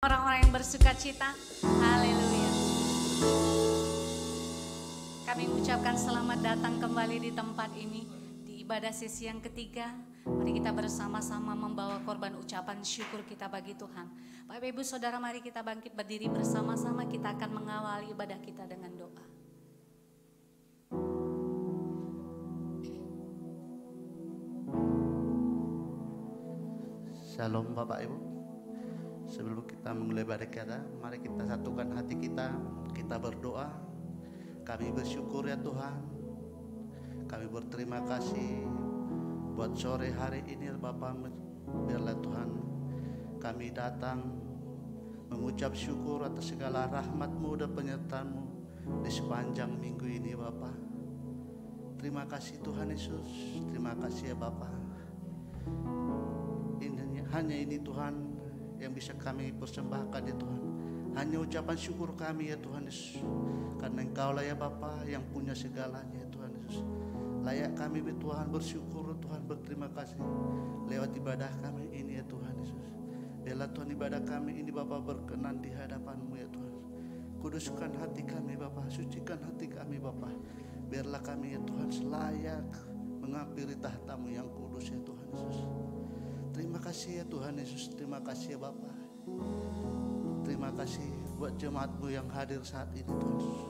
Orang-orang yang bersuka cita, haleluya. Kami mengucapkan selamat datang kembali di tempat ini, di ibadah sesi yang ketiga. Mari kita bersama-sama membawa korban ucapan syukur kita bagi Tuhan. Bapak Ibu Saudara, mari kita bangkit berdiri bersama-sama, kita akan mengawali ibadah kita dengan doa. Shalom Bapak Ibu. Sebelum kita memulai ibadah kita, mari kita satukan hati kita berdoa. Kami bersyukur ya Tuhan. Kami berterima kasih buat sore hari ini Bapak. Biarlah Tuhan kami datang mengucap syukur atas segala rahmat-Mu dan penyertaan-Mu di sepanjang minggu ini Bapak. Terima kasih Tuhan Yesus. Terima kasih ya Bapak. Hanya ini Tuhan yang bisa kami persembahkan ya Tuhan. Hanya ucapan syukur kami ya Tuhan Yesus. Karena Engkau lah ya Bapa yang punya segalanya ya Tuhan Yesus. Layak kami ya Tuhan bersyukur Tuhan, berterima kasih lewat ibadah kami ini ya Tuhan Yesus. Biarlah Tuhan ibadah kami ini Bapa berkenan di hadapan-Mu ya Tuhan. Kuduskan hati kami Bapa, sucikan hati kami Bapa. Biarlah kami ya Tuhan selayak menghampiri tahta-Mu yang kudus ya Tuhan Yesus. Terima kasih ya Tuhan Yesus, terima kasih ya Bapa. Terima kasih buat jemaat-Mu yang hadir saat ini Tuhan Yesus.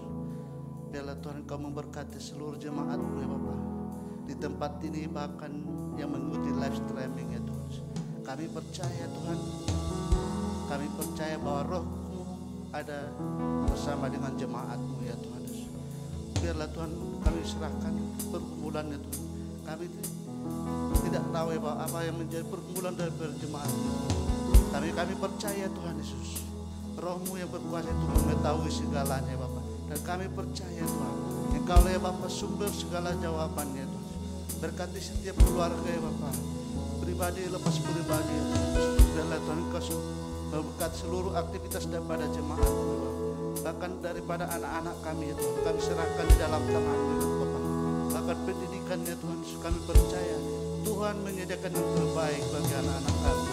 Biarlah Tuhan Engkau memberkati seluruh jemaat-Mu ya Bapa. Di tempat ini bahkan yang mengikuti live streaming ya Tuhan Yesus. Kami percaya Tuhan, kami percaya bahwa Roh-Mu ada bersama dengan jemaat-Mu ya Tuhan Yesus. Biarlah Tuhan kami serahkan pergumulan ya Tuhan. Kami tidak tahu ya Pak apa yang menjadi pergumulan dari jemaat. Tapi kami percaya Tuhan Yesus, Roh-Mu yang berkuasa itu mengetahui segalanya Bapak. Dan kami percaya Tuhan, Engkau lah ya Bapak sumber segala jawabannya Tuhan. Berkati setiap keluarga ya Bapak, pribadi lepas pribadi ya Tuhan. Biarlah Tuhan Engkau memberkati seluruh aktivitas daripada jemaat Bapak. Bahkan daripada anak-anak kami ya Tuhan, kami serahkan di dalam tangan-Mu ya Bapak. Bahkan pendidikannya Tuhan, kami percaya Tuhan menyediakan yang terbaik bagi anak-anak kami.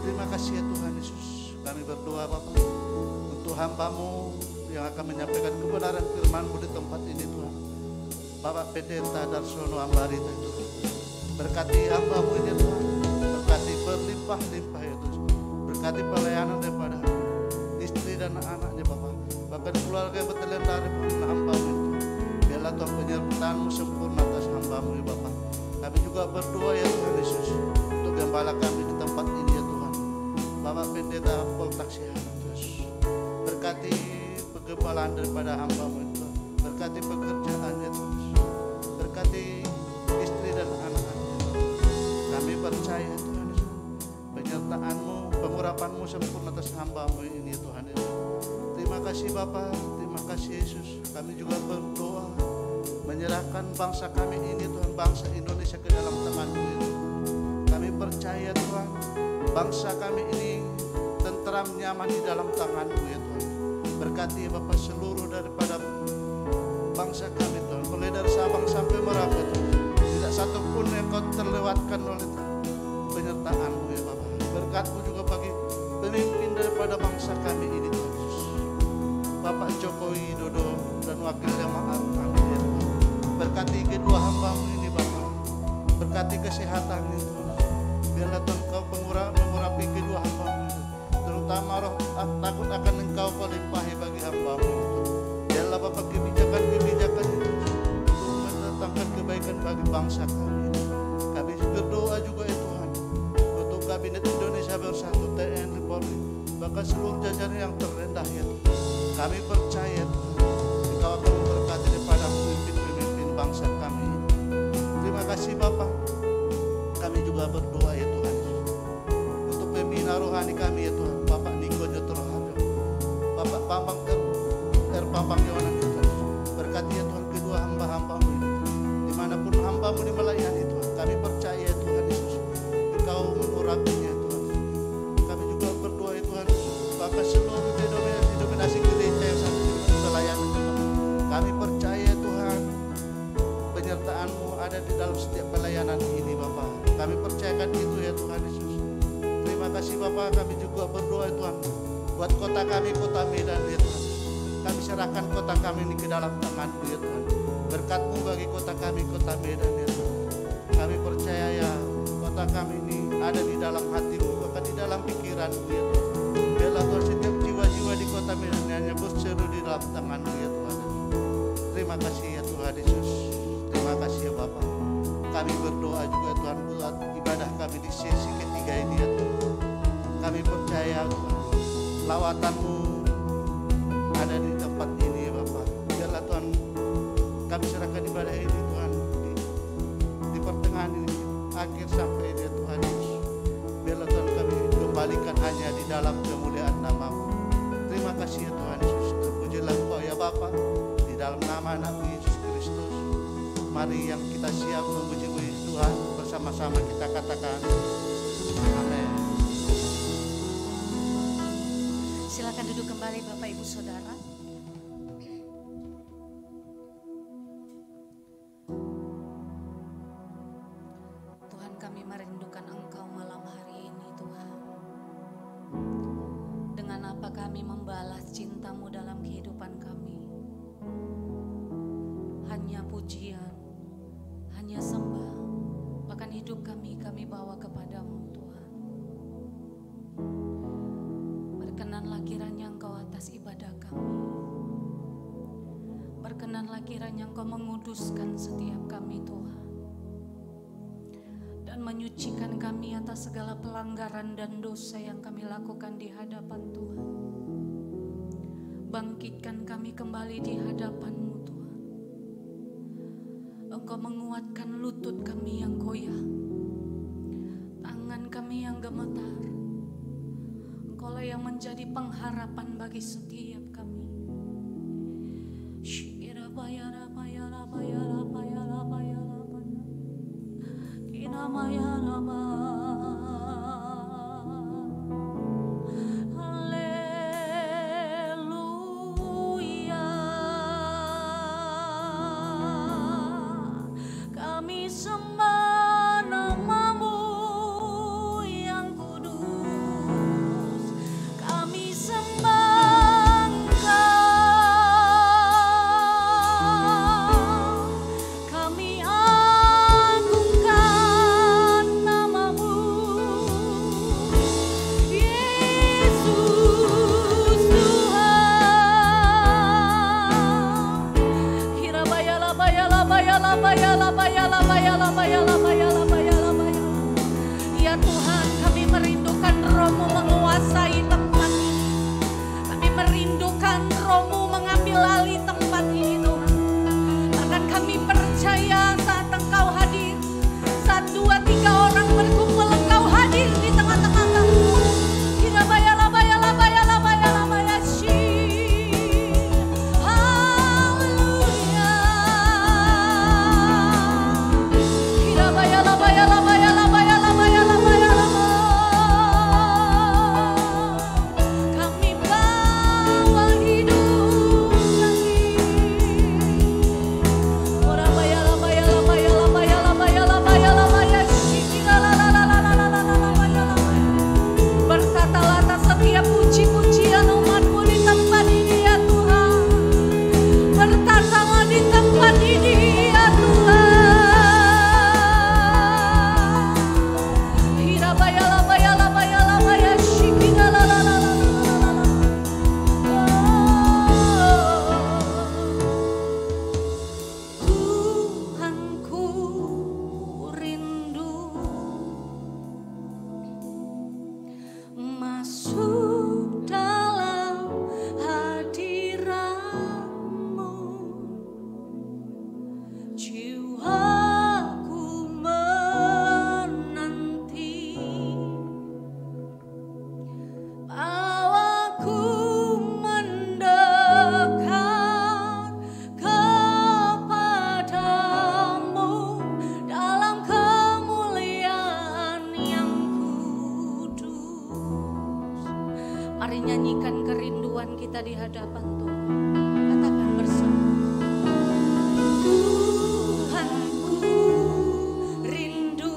Terima kasih ya Tuhan Yesus. Kami berdoa Bapak untuk hamba-Mu yang akan menyampaikan kebenaran firman-Mu di tempat ini Tuhan. Bapak Pendeta Darsono Ambarita itu berkati hamba-Mu ini Tuhan. Berkati berlimpah-limpah ya Tuhan. Berkati pelayanan daripada istri dan anak-anaknya Bapak. Bahkan keluarga yang bertelentari dengan hamba-Mu itu. Biarlah Tuhan penyertaan-Mu sempurna atas hamba-Mu ya Bapak. Kami juga berdoa ya Tuhan Yesus untuk gembala kami di tempat ini ya Tuhan. Bapak Pendeta Poltaksihan Yesus. Berkati pengembalaan daripada hamba-Mu itu. Berkati pekerjaannya Tuhan. Berkati istri dan anak-anaknya. Kami percaya Tuhan Yesus. Penyertaan-Mu, pengurapan-Mu sempurna atas hamba-Mu ini Tuhan Yesus. Terima kasih Bapak, terima kasih Yesus. Kami juga berdoa menyerahkan bangsa kami ini Tuhan, bangsa Indonesia ke dalam tangan-Mu itu. Kami percaya Tuhan, bangsa kami ini tentram nyaman di dalam tangan-Mu ya Tuhan. Berkati Bapak seluruh daripada bangsa kami Tuhan, mulai dari Sabang sampai Merauke Tuhan. Tidak satu pun yang Kau terlewatkan oleh penyertaan-Mu ya Bapak. Berkat-Mu juga bagi pemimpin daripada bangsa kami ini Tuhan Yesus. Bapak Jokowi Dodo dan wakilnya Ma'ruf Amin ya Tuhan. Berkati kedua hamba-Mu ini Bapak. Berkati kesehatan itu. Biarlah Tuhan Kau mengurapi kedua hamba-Mu itu. Terutama roh takut akan Engkau limpahi bagi hamba-Mu itu. Biarlah Bapak kebijakan-kebijakan itu untuk mendatangkan kebaikan bagi bangsa kami. Kami berdoa juga ya Tuhan untuk Kabinet Indonesia Bersatu, TNI, Polri, bahkan seluruh jajaran yang terendah ya Tuhan. Kami percaya Tuhan Engkau akan memberkati daripada pemimpin bangsa kami. Terima kasih Bapak. Kami juga berdoa ya Tuhan untuk pembina rohani kami ya Tuhan. Bapak Niko Jotoroharjo, Bapak Pambang Yohanan ya Tuhan. Berkati ya Tuhan kedua hamba-hamba-Mu ini. Dimanapun hamba-Mu melayani Tuhan, kami percaya ya Tuhan Yesus Engkau mengurapinya Tuhan. Kami juga berdoa ya Tuhan, bahkan seluruh denominasi gereja yang saat ini melayani Tuhan. Kami percaya Tuhan penyertaan-Mu ada di dalam setiap pelayanan ini Bapak. Kami percayakan itu ya Tuhan Yesus. Terima kasih Bapak, kami juga berdoa Tuhan buat kota kami, kota Medan ya Tuhan. Kami serahkan kota kami ini ke dalam tangan-Mu ya Tuhan. Berkat-Mu bagi kota kami, kota Medan ya Tuhan. Kami percaya ya kota kami ini ada di dalam hati-Mu, bahkan di dalam pikiran-Mu ya Tuhan. Biarlah Tuhan setiap jiwa-jiwa di kota Medan hanya berseru di dalam tangan-Mu ya Tuhan. Terima kasih ya Tuhan Yesus. Terima kasih ya Bapak. Kami berdoa juga Tuhan buat ibadah kami di sesi ketiga ini ya Tuhan. Kami percaya Tuhan, lawatan-Mu ada di tempat ini ya Bapak. Biarlah Tuhan kami serahkan ibadah ini Tuhan di pertengahan ini, akhir sampai ini ya Tuhan Yesus. Biarlah Tuhan kami kembalikan hanya di dalam kemuliaan nama-Mu. Terima kasih ya Tuhan Yesus. Terpujilah Engkau ya Bapa, di dalam nama anak-Mu Yesus Kristus. Mari yang kita siap memuji-muji Tuhan, bersama-sama kita katakan amin. Silakan duduk kembali Bapak Ibu Saudara. Tuhan, kami merindukan Engkau malam hari ini Tuhan. Dengan apa kami membalas cinta-Mu dalam kehidupan kami? Hanya pujian, hanya sembah, bahkan hidup kami bawa kepada-Mu Tuhan. Berkenanlah kiranya Engkau atas ibadah kami. Berkenanlah kiranya Engkau menguduskan setiap kami Tuhan. Dan menyucikan kami atas segala pelanggaran dan dosa yang kami lakukan di hadapan Tuhan. Bangkitkan kami kembali di hadapan-Mu Tuhan. Engkau menguatkan lutut kami yang goyah, tangan kami yang gemetar. Engkaulah yang menjadi pengharapan bagi setiap kami. Ya Tuhan, kami merindukan Roh-Mu menguasai tempat ini. Kami merindukan Roh-Mu mengambil alih tempat ini Tuhan. Bahkan kami percaya saat Engkau hadir, saat 2-3 orang berkumpul Engkau hadir di tengah-tengah kami. kita di hadapan Tuhan. Katakan bersama. Tuhanku rindu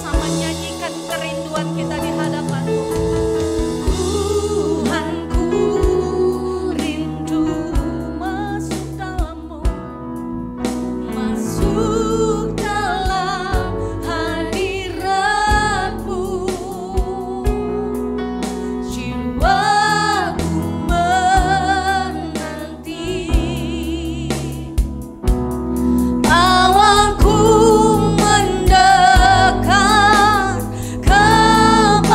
bersama nyanyikan kerinduan kita di hadapan Tuhan. Tuhanku rindu masuk dalam-Mu, masuk dalam hadirat-Mu. Jiwaku menanti, awanku mendekat kepadamu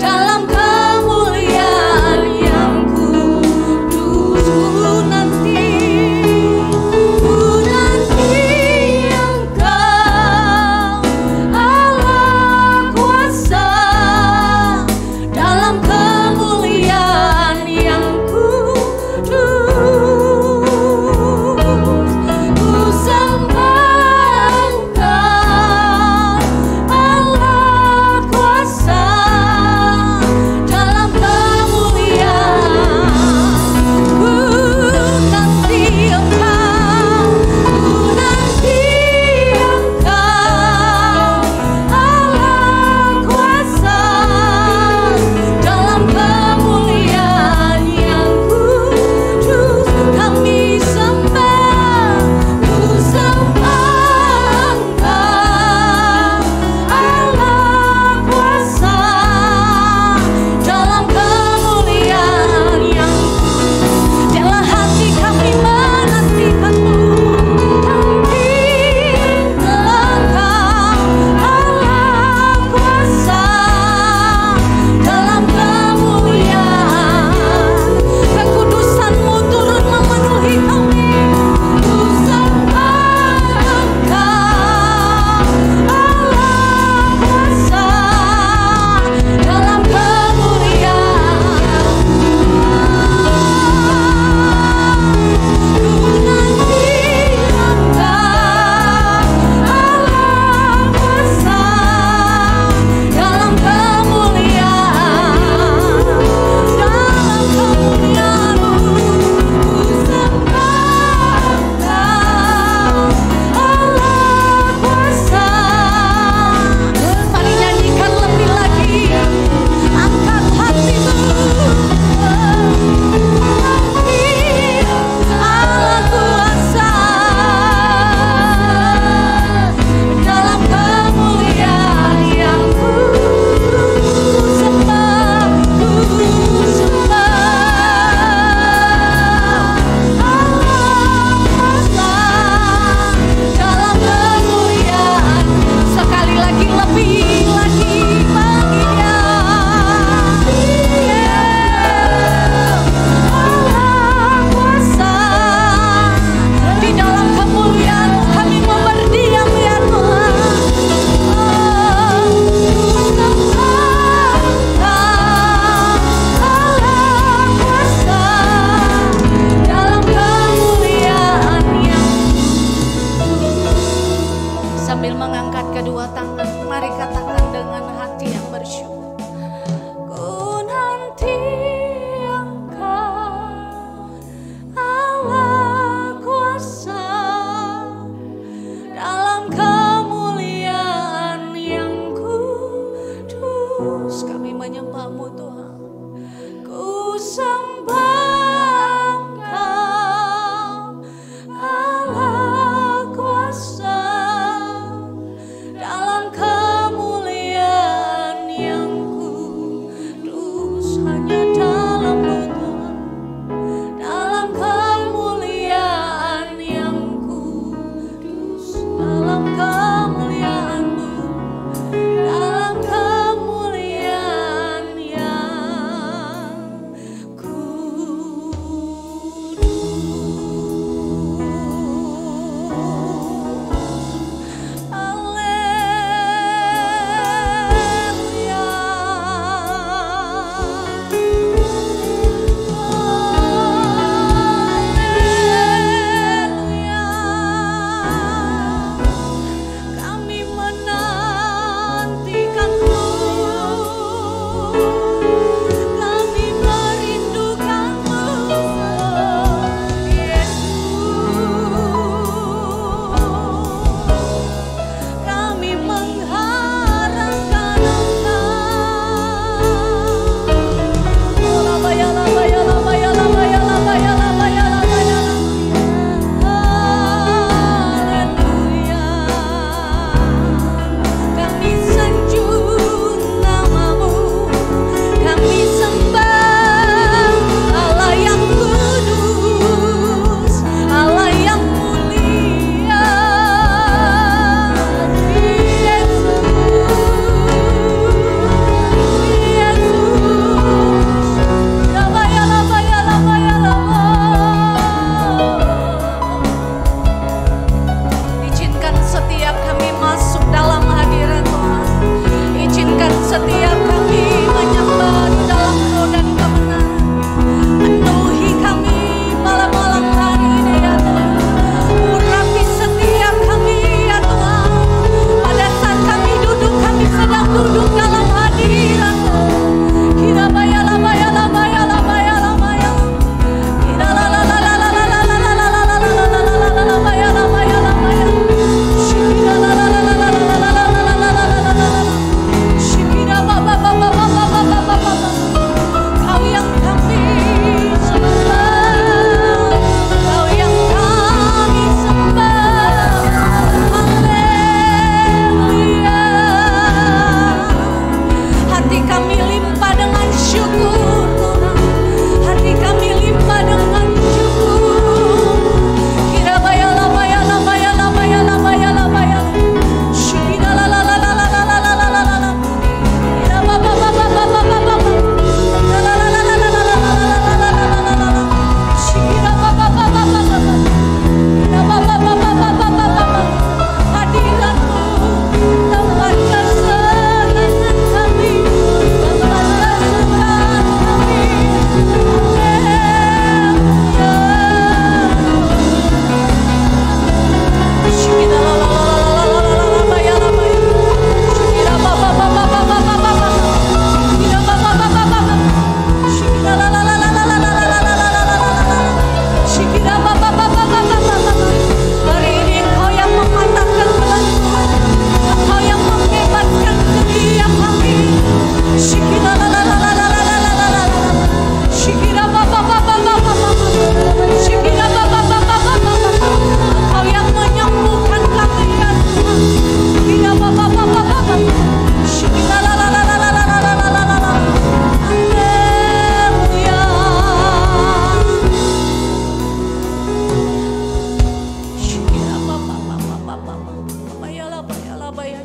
dalam kemuliaan yang kudus. Ku nanti Engkau, Allah kuasa, dalam kemuliaan yang kudus. Ku sembah Engkau, Allah kuasa, dalam kemuliaan. Ku nanti Engkau, ku nanti Engkau, Allah kuasa, dalam kemuliaan yang kudus. Kami sembah, ku sembah Engkau, Allah kuasa, dalam kemuliaan yang kudus. Biarlah hati kami menantikan-Mu, nanti Engkau, Allah kuasa, dalam kemuliaan. Kekudusan-Mu turun memenuhi kami. Ku sembah Engkau, Allah kuasa, dalam kemuliaan. Ku nanti Engkau, Allah kuasa, dalam kemuliaan. Dalam kemuliaan-Mu ku sembah Engkau, Allah kuasa. Mari nyanyikan lebih lagi, angkat hatimu. Allah kuasa, dalam kemuliaan yang kudus. Sembah, ku sembah Allah kuasa, dalam kemuliaan. Sekali lagi, lebih lagi baginya. Allah kuasa, di dalam kemuliaan kami mau berdiam ya Tuhan. Allah kuasa, dalam kemuliaan yang. Sambil mengangkat kedua tangan, mari katakan dengan hati yang bersyukur. Ku nanti Engkau, Allah kuasa, dalam kemuliaan yang kudus. Kami menyembah-Mu Tuhan. Ku sembah Engkau, Allah kuasa, dalam kemuliaan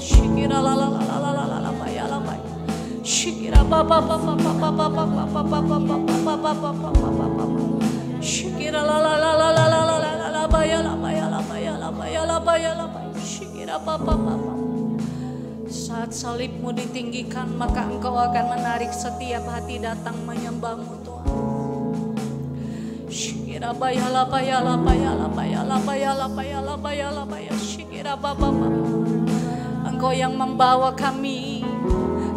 Shikira la la la la la la la la baya la baya. Shikira ba ba ba ba ba ba ba ba ba ba ba ba ba ba ba ba ba ba. Shikira la la la la la la la la la baya la baya la baya la baya la baya la baya. Shikira ba ba ba ba. Saat salibmu ditinggikan, maka engkau akan menarik setiap hati datang menyembahmu Tuhan. Shikira baya la baya la baya la baya la baya la baya la baya la baya. Shikira ba ba ba. Engkau yang membawa kami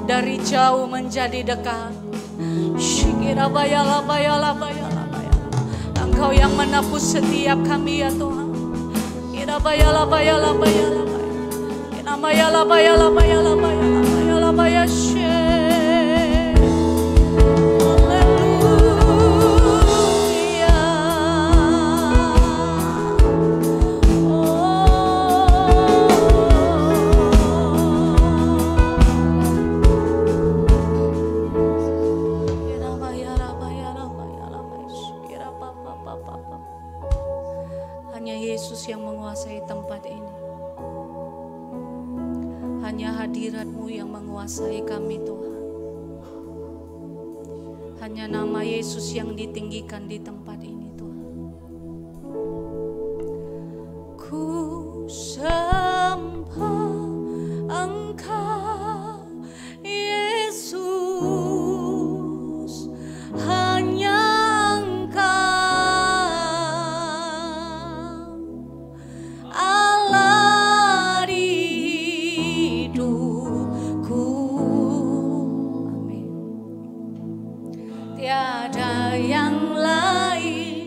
dari jauh menjadi dekat. Shikira baya la baya la baya la baya. Engkau yang menebus setiap kami ya Tuhan. Shikira baya la baya la baya la baya. Namaya la baya la baya la baya la baya la baya she. Hanya Yesus yang menguasai tempat ini. Hanya hadirat-Mu yang menguasai kami Tuhan. Hanya nama Yesus yang ditinggikan di tempat ini Tuhan. Ku sembah Engkau Yesus, hanya tiada yang lain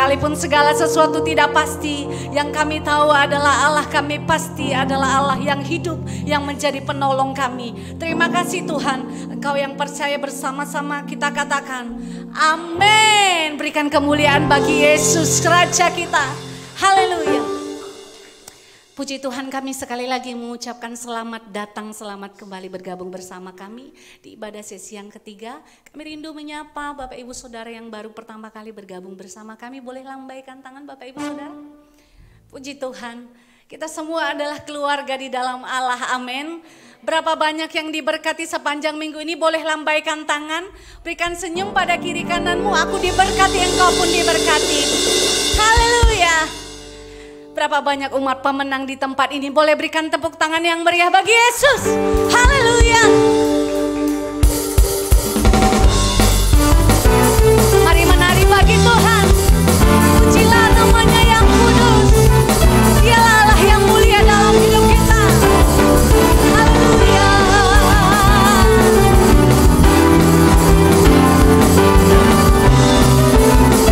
Sekalipun segala sesuatu tidak pasti, yang kami tahu adalah Allah kami pasti adalah Allah yang hidup, yang menjadi penolong kami. Terima kasih Tuhan, Engkau yang percaya, bersama-sama kita katakan amin. Berikan kemuliaan bagi Yesus Raja kita. Haleluya. Puji Tuhan, kami sekali lagi mengucapkan selamat datang, selamat kembali bergabung bersama kami di ibadah sesi yang ketiga. Kami rindu menyapa Bapak Ibu Saudara yang baru pertama kali bergabung bersama kami. Boleh lambaikan tangan Bapak Ibu Saudara? Puji Tuhan, kita semua adalah keluarga di dalam Allah, amin. Berapa banyak yang diberkati sepanjang minggu ini, boleh lambaikan tangan. Berikan senyum pada kiri kananmu, aku diberkati, engkau pun diberkati. Haleluya. Berapa banyak umat pemenang di tempat ini, boleh berikan tepuk tangan yang meriah bagi Yesus. Haleluya. Mari menari bagi Tuhan. Pujilah namanya yang kudus. Dialah Allah yang mulia dalam hidup kita. Haleluya.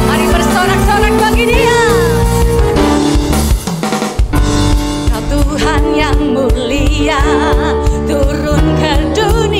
Mari bersorak-sorak bagi Dia. Tuhan yang mulia turun ke dunia.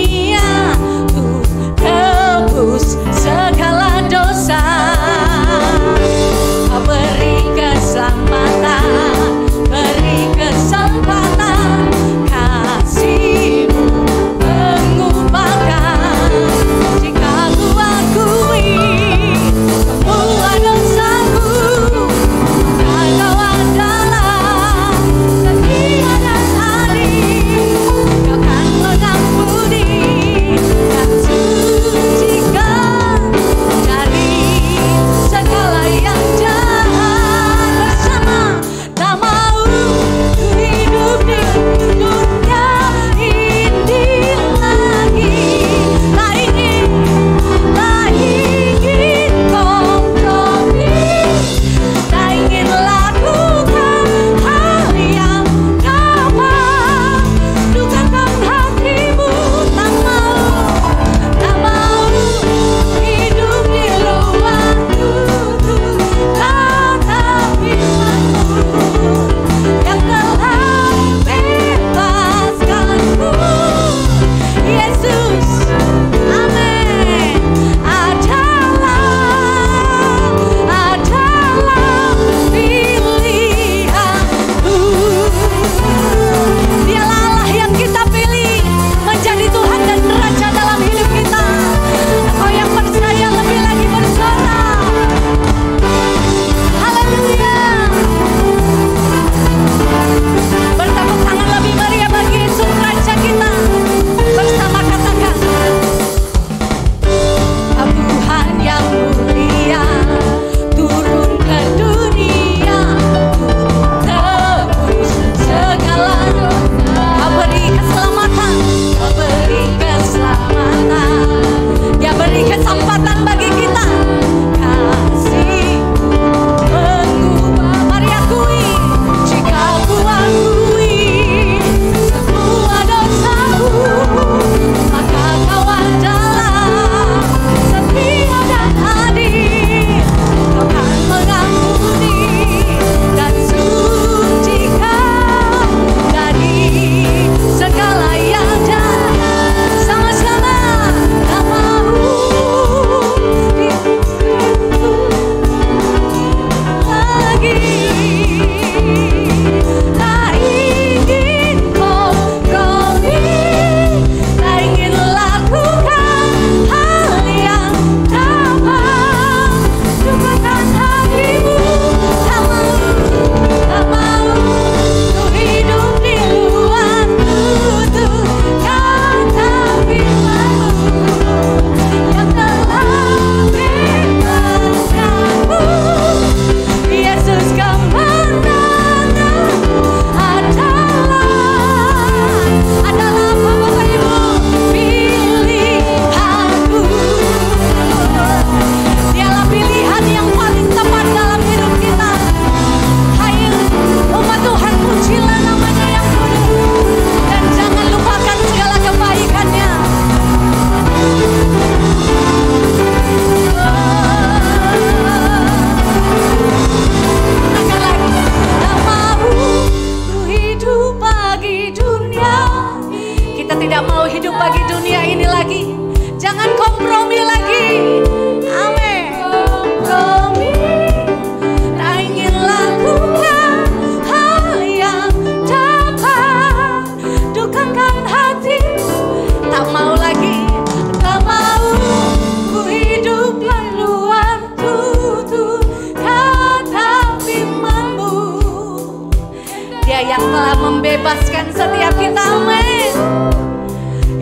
yang telah membebaskan setiap kita. Amin.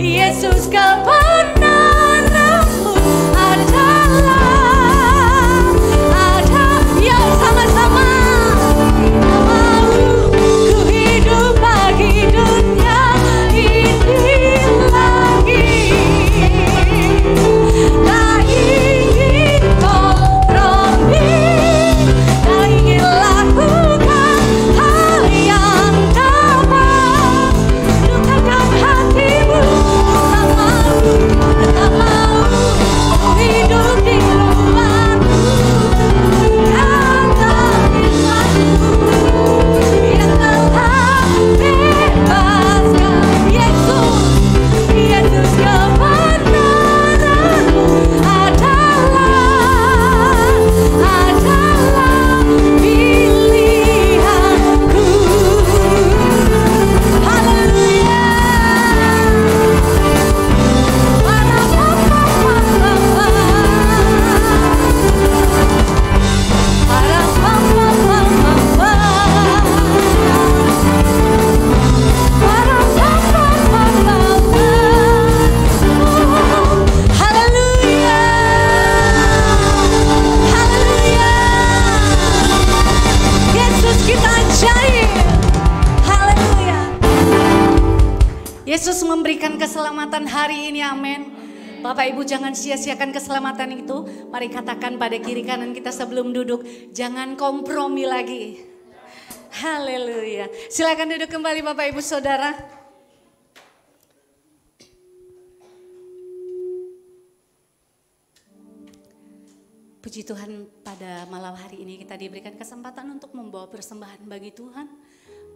Yesus kebenaranmu adalah, ya sama-sama. Mau ku hidup bagi dunia ini lagi. Tak ingin kompromi, tak ingin lakukan hal yang dapat lukakan hatimu. Tak mau ku hidup di luarmu. Kata firman-Mu yang telah bebaskan. Yesus kebenaran-Mu adalah pilihanku. Haleluya. Yesus memberikan keselamatan hari ini, amin. Bapak Ibu jangan sia-siakan keselamatan itu. Mari katakan pada kiri kanan kita sebelum duduk, jangan kompromi lagi. Haleluya. Silakan duduk kembali Bapak Ibu Saudara. Puji Tuhan, pada malam hari ini kita diberikan kesempatan untuk membawa persembahan bagi Tuhan.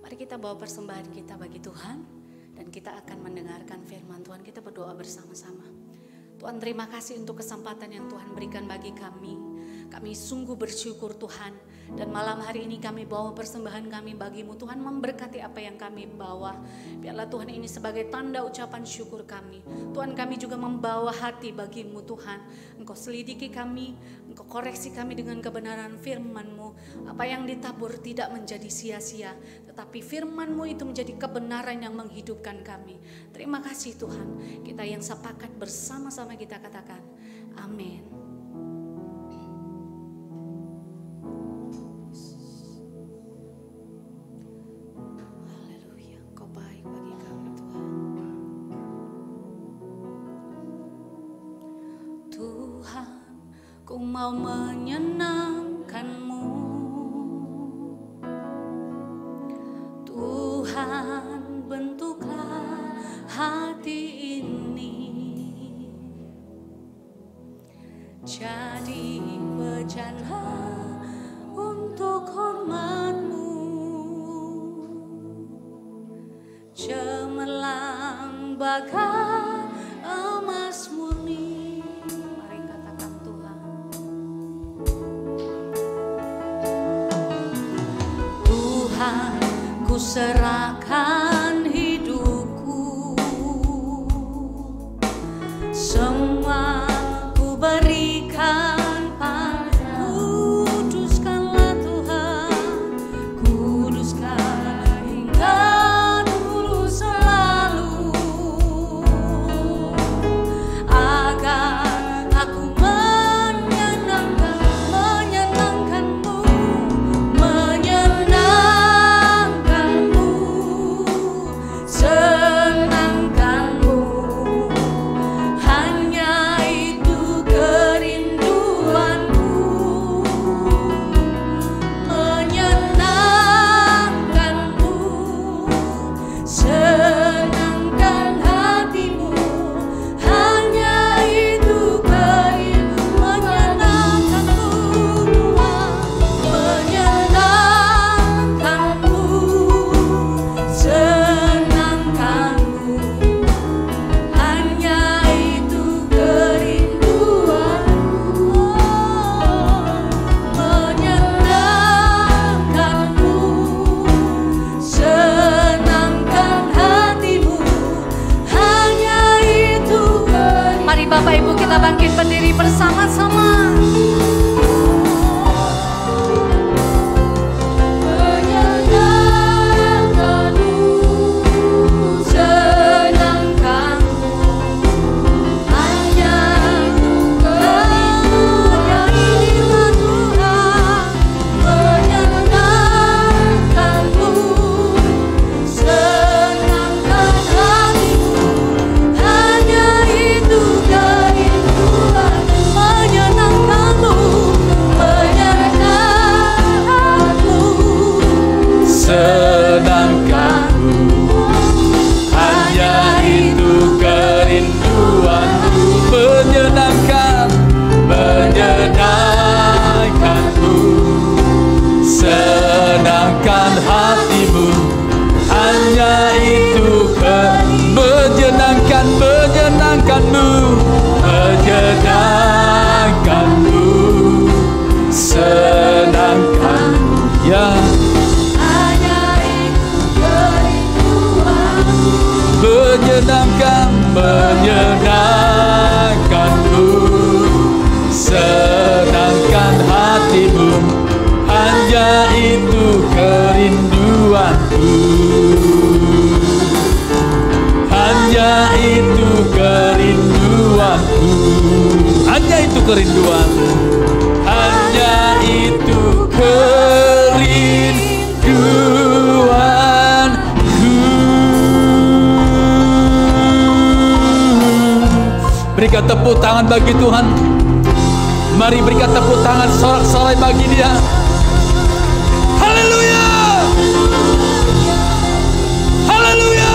Mari kita bawa persembahan kita bagi Tuhan. Dan kita akan mendengarkan firman Tuhan. Kita berdoa bersama-sama. Tuhan, terima kasih untuk kesempatan yang Tuhan berikan bagi kami. Kami sungguh bersyukur Tuhan. Dan malam hari ini kami bawa persembahan kami bagimu. Tuhan, memberkati apa yang kami bawa. Biarlah Tuhan ini sebagai tanda ucapan syukur kami. Tuhan, kami juga membawa hati bagimu Tuhan. Engkau selidiki kami, Engkau koreksi kami dengan kebenaran firman-Mu. Apa yang ditabur tidak menjadi sia-sia, tetapi firman-Mu itu menjadi kebenaran yang menghidupkan kami. Terima kasih Tuhan. Kita yang sepakat bersama-sama kita katakan, amin. Haleluya, Engkau baik bagi kami Tuhan. Tuhan, ku mau menyenangkan-Mu. Tuhan, bentuklah hati ini jadi bejana untuk hormat-Mu, cemerlang bagai emas murni. Mari katakan Tuhan. Tuhan, ku serahkan hidupku, semua ku berikan padamu. Kuduskanlah Tuhan, kuduskan hingga dulu selalu, agar aku menyenangkan-Mu, menyenangkan-Mu. senangkanku. Hanya itu kerinduanku, menyenangkanmu, senangkan hatimu. Hanya itu menyenangkanmu, senangkanmu. Ya, hanya itu kerinduanku, menyenangkanmu, senangkan hatimu. Hanya itu kerinduanku, hanya itu kerinduanku, hanya itu kerinduanku, hanya itu kerinduanku. Berikan tepuk tangan bagi Tuhan. Mari berikan tepuk tangan sorak-sorai bagi Dia. Haleluya! Haleluya!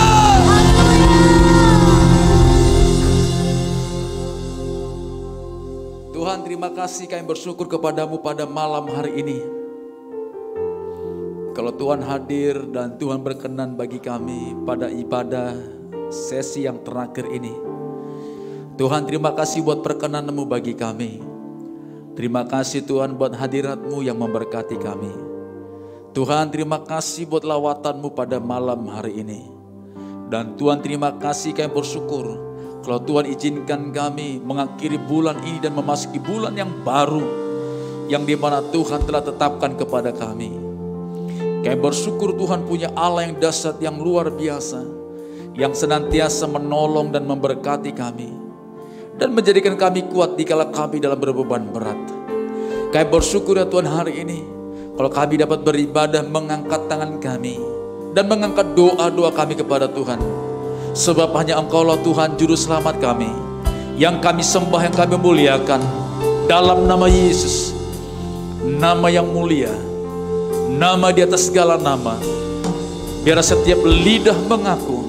Tuhan, terima kasih kami bersyukur kepadamu pada malam hari ini. Kalau Tuhan hadir dan Tuhan berkenan bagi kami pada ibadah sesi yang terakhir ini. Tuhan, terima kasih buat perkenan-Mu bagi kami. Terima kasih Tuhan buat hadirat-Mu yang memberkati kami. Tuhan, terima kasih buat lawatan-Mu pada malam hari ini. Dan Tuhan, terima kasih kami bersyukur kalau Tuhan izinkan kami mengakhiri bulan ini dan memasuki bulan yang baru, yang dimana Tuhan telah tetapkan kepada kami. Kami bersyukur Tuhan punya Allah yang dahsyat, yang luar biasa, yang senantiasa menolong dan memberkati kami, dan menjadikan kami kuat dikala kami dalam berbeban berat. Kami bersyukur ya Tuhan hari ini, kalau kami dapat beribadah mengangkat tangan kami, dan mengangkat doa-doa kami kepada Tuhan. Sebab hanya Engkaulah Tuhan Juru Selamat kami, yang kami sembah, yang kami muliakan. Dalam nama Yesus, nama yang mulia, nama di atas segala nama. Biar setiap lidah mengaku,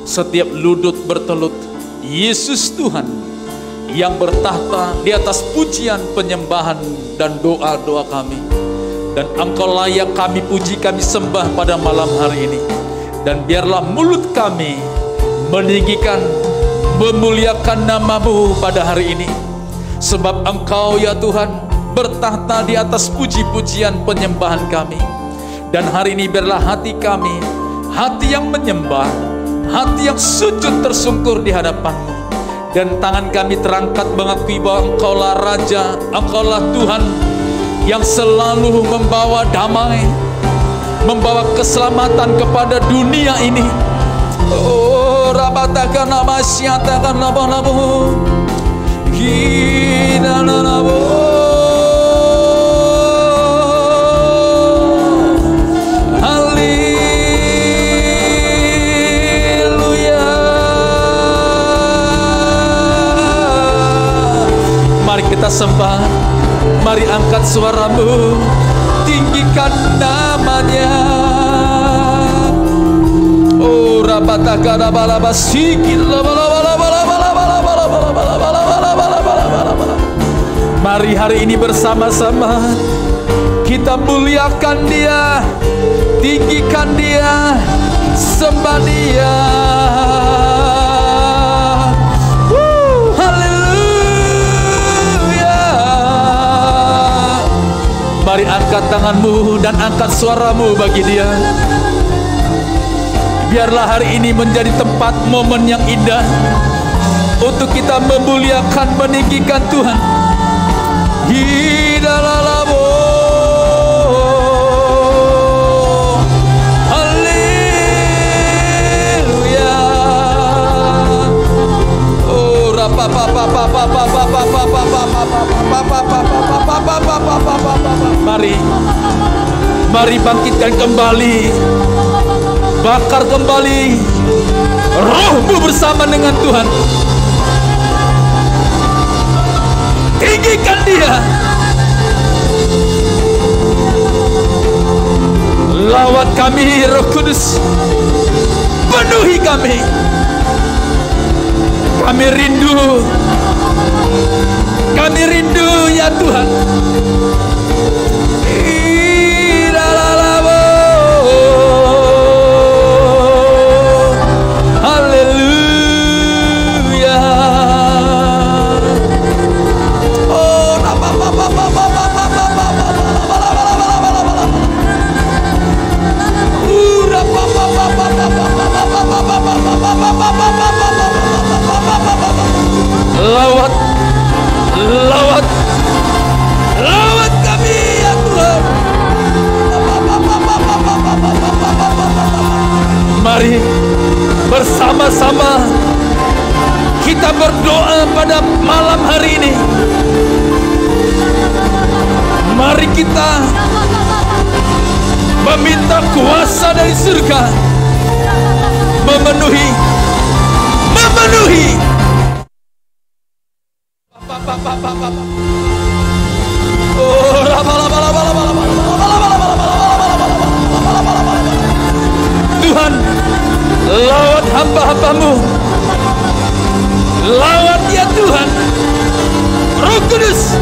setiap lutut bertelut, Yesus Tuhan yang bertahta di atas pujian, penyembahan, dan doa-doa kami. Dan Engkau layak kami puji, kami sembah pada malam hari ini. Dan biarlah mulut kami meninggikan, memuliakan nama-Mu pada hari ini. Sebab Engkau ya Tuhan bertahta di atas puji-pujian, penyembahan kami. Dan hari ini biarlah hati kami, hati yang menyembah, hati yang sujud tersungkur di hadapan-Mu. Dan tangan kami terangkat mengakui bahwa Engkaulah Raja, Engkaulah Tuhan yang selalu membawa damai, membawa keselamatan kepada dunia ini. Oh, rabatakan nama syatakan nama-Namu, Hidanamu. Haleluya. Mari kita sembah, mari angkat suaramu, tinggikan namanya. Oh, rabatakana balaba sikil mari hari ini bersama-sama kita muliakan Dia, tinggikan Dia, sembah Dia. Haleluya. Mari angkat tanganmu dan angkat suaramu bagi Dia. Biarlah hari ini menjadi tempat momen yang indah untuk kita memuliakan, meninggikan Tuhan. Hidalalamu. Haleluya. Oh, mari bangkitkan kembali, bakar kembali rohmu bersama dengan Tuhan. Tinggikan Dia, lawat kami, Roh Kudus. Penuhi kami. Kami rindu. Kami rindu ya Tuhan. Haleluya. Oh, lawat, lawat, lawat kami ya Tuhan. Mari bersama-sama kita berdoa pada malam hari ini. Mari kita meminta kuasa dari surga memenuhi Tuhan, lawat hamba-hambamu, lawat ya Tuhan, Roh Kudus.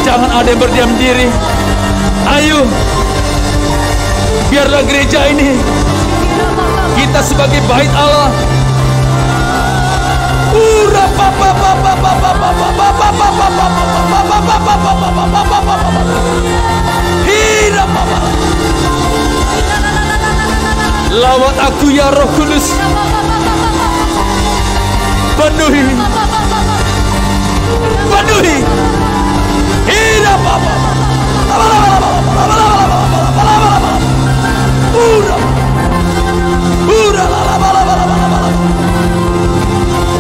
Jangan ada yang berdiam diri. Ayo, biarlah gereja ini, kita sebagai bait Allah, lawat aku ya Roh Kudus. Penuhi, penuhi.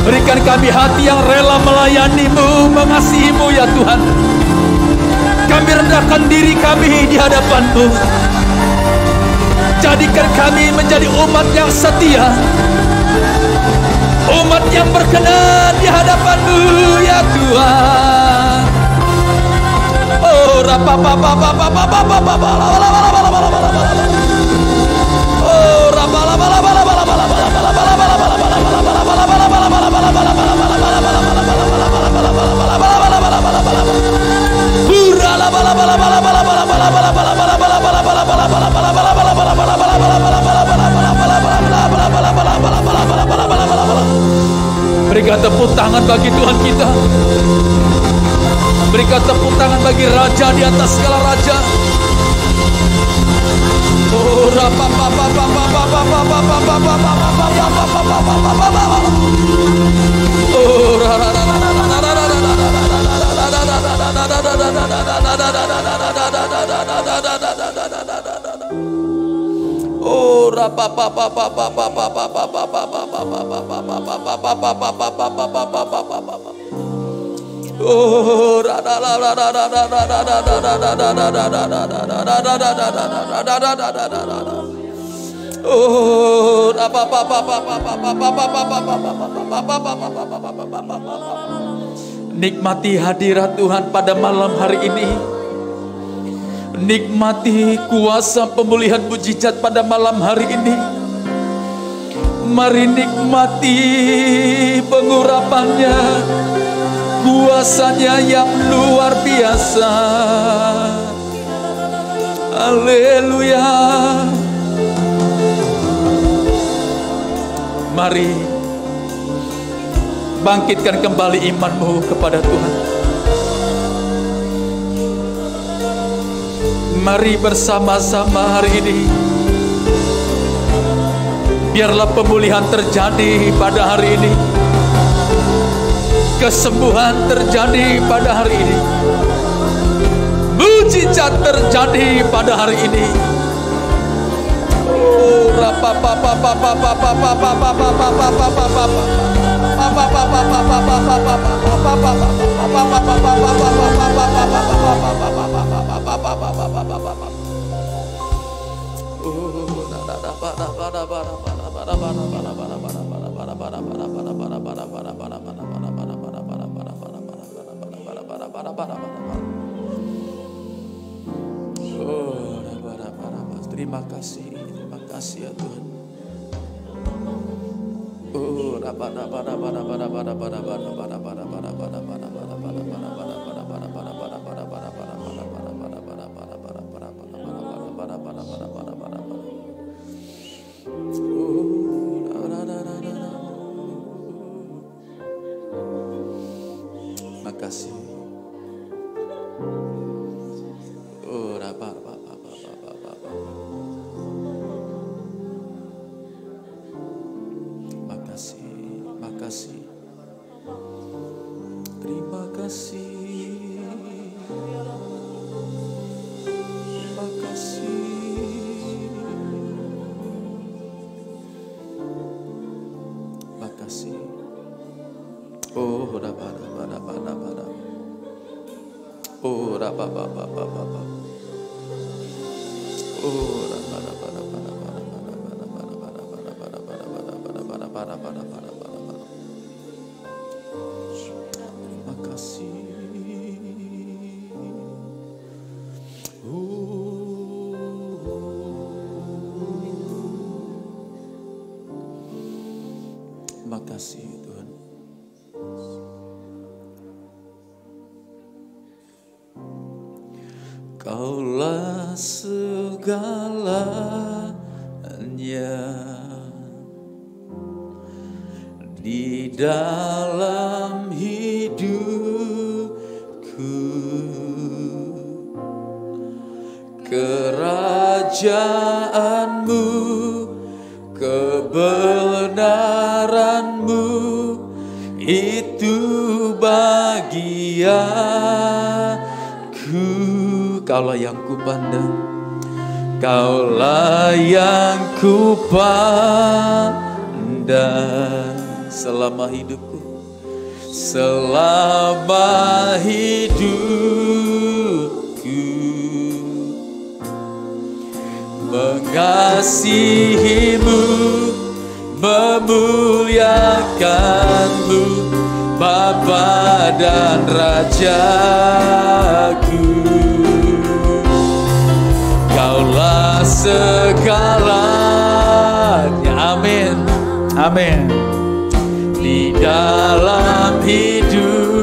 Berikan kami hati yang rela melayani-Mu, mengasihi-Mu ya Tuhan. Kami rendahkan diri kami di hadapan-Mu. Jadikan kami menjadi umat yang setia, umat yang berkenan di hadapan-Mu ya Tuhan. Oh, berikan tepuk tangan bagi Tuhan kita. Berikan tepuk tangan bagi Raja di atas segala raja. Nikmati hadirat Tuhan pada malam hari ini. Nikmati kuasa pemulihan mujizat pada malam hari ini. Mari nikmati pengurapannya, kuasanya yang luar biasa. Haleluya. Mari bangkitkan kembali imanmu kepada Tuhan. Mari bersama-sama hari ini. Biarlah pemulihan terjadi pada hari ini. Kesembuhan terjadi pada hari ini. Mujizat terjadi pada hari ini. Terima kasih ya Tuhan. Makasih. Makasih. Terima kasih. Terima kasih. Makasih. Oh, terima kasih. Makasih Tuhan. Kaulah segalanya di dalam hidupku, kerajaanmu, kebenaranmu itu bagianku. Kaulah yang kupandang, kaulah yang kupandang selama hidupku, selama hidupku, mengasihimu, memuliakanmu, Bapa dan Rajaku. Kaulah segalanya, amin, amin, di dalam hidupku.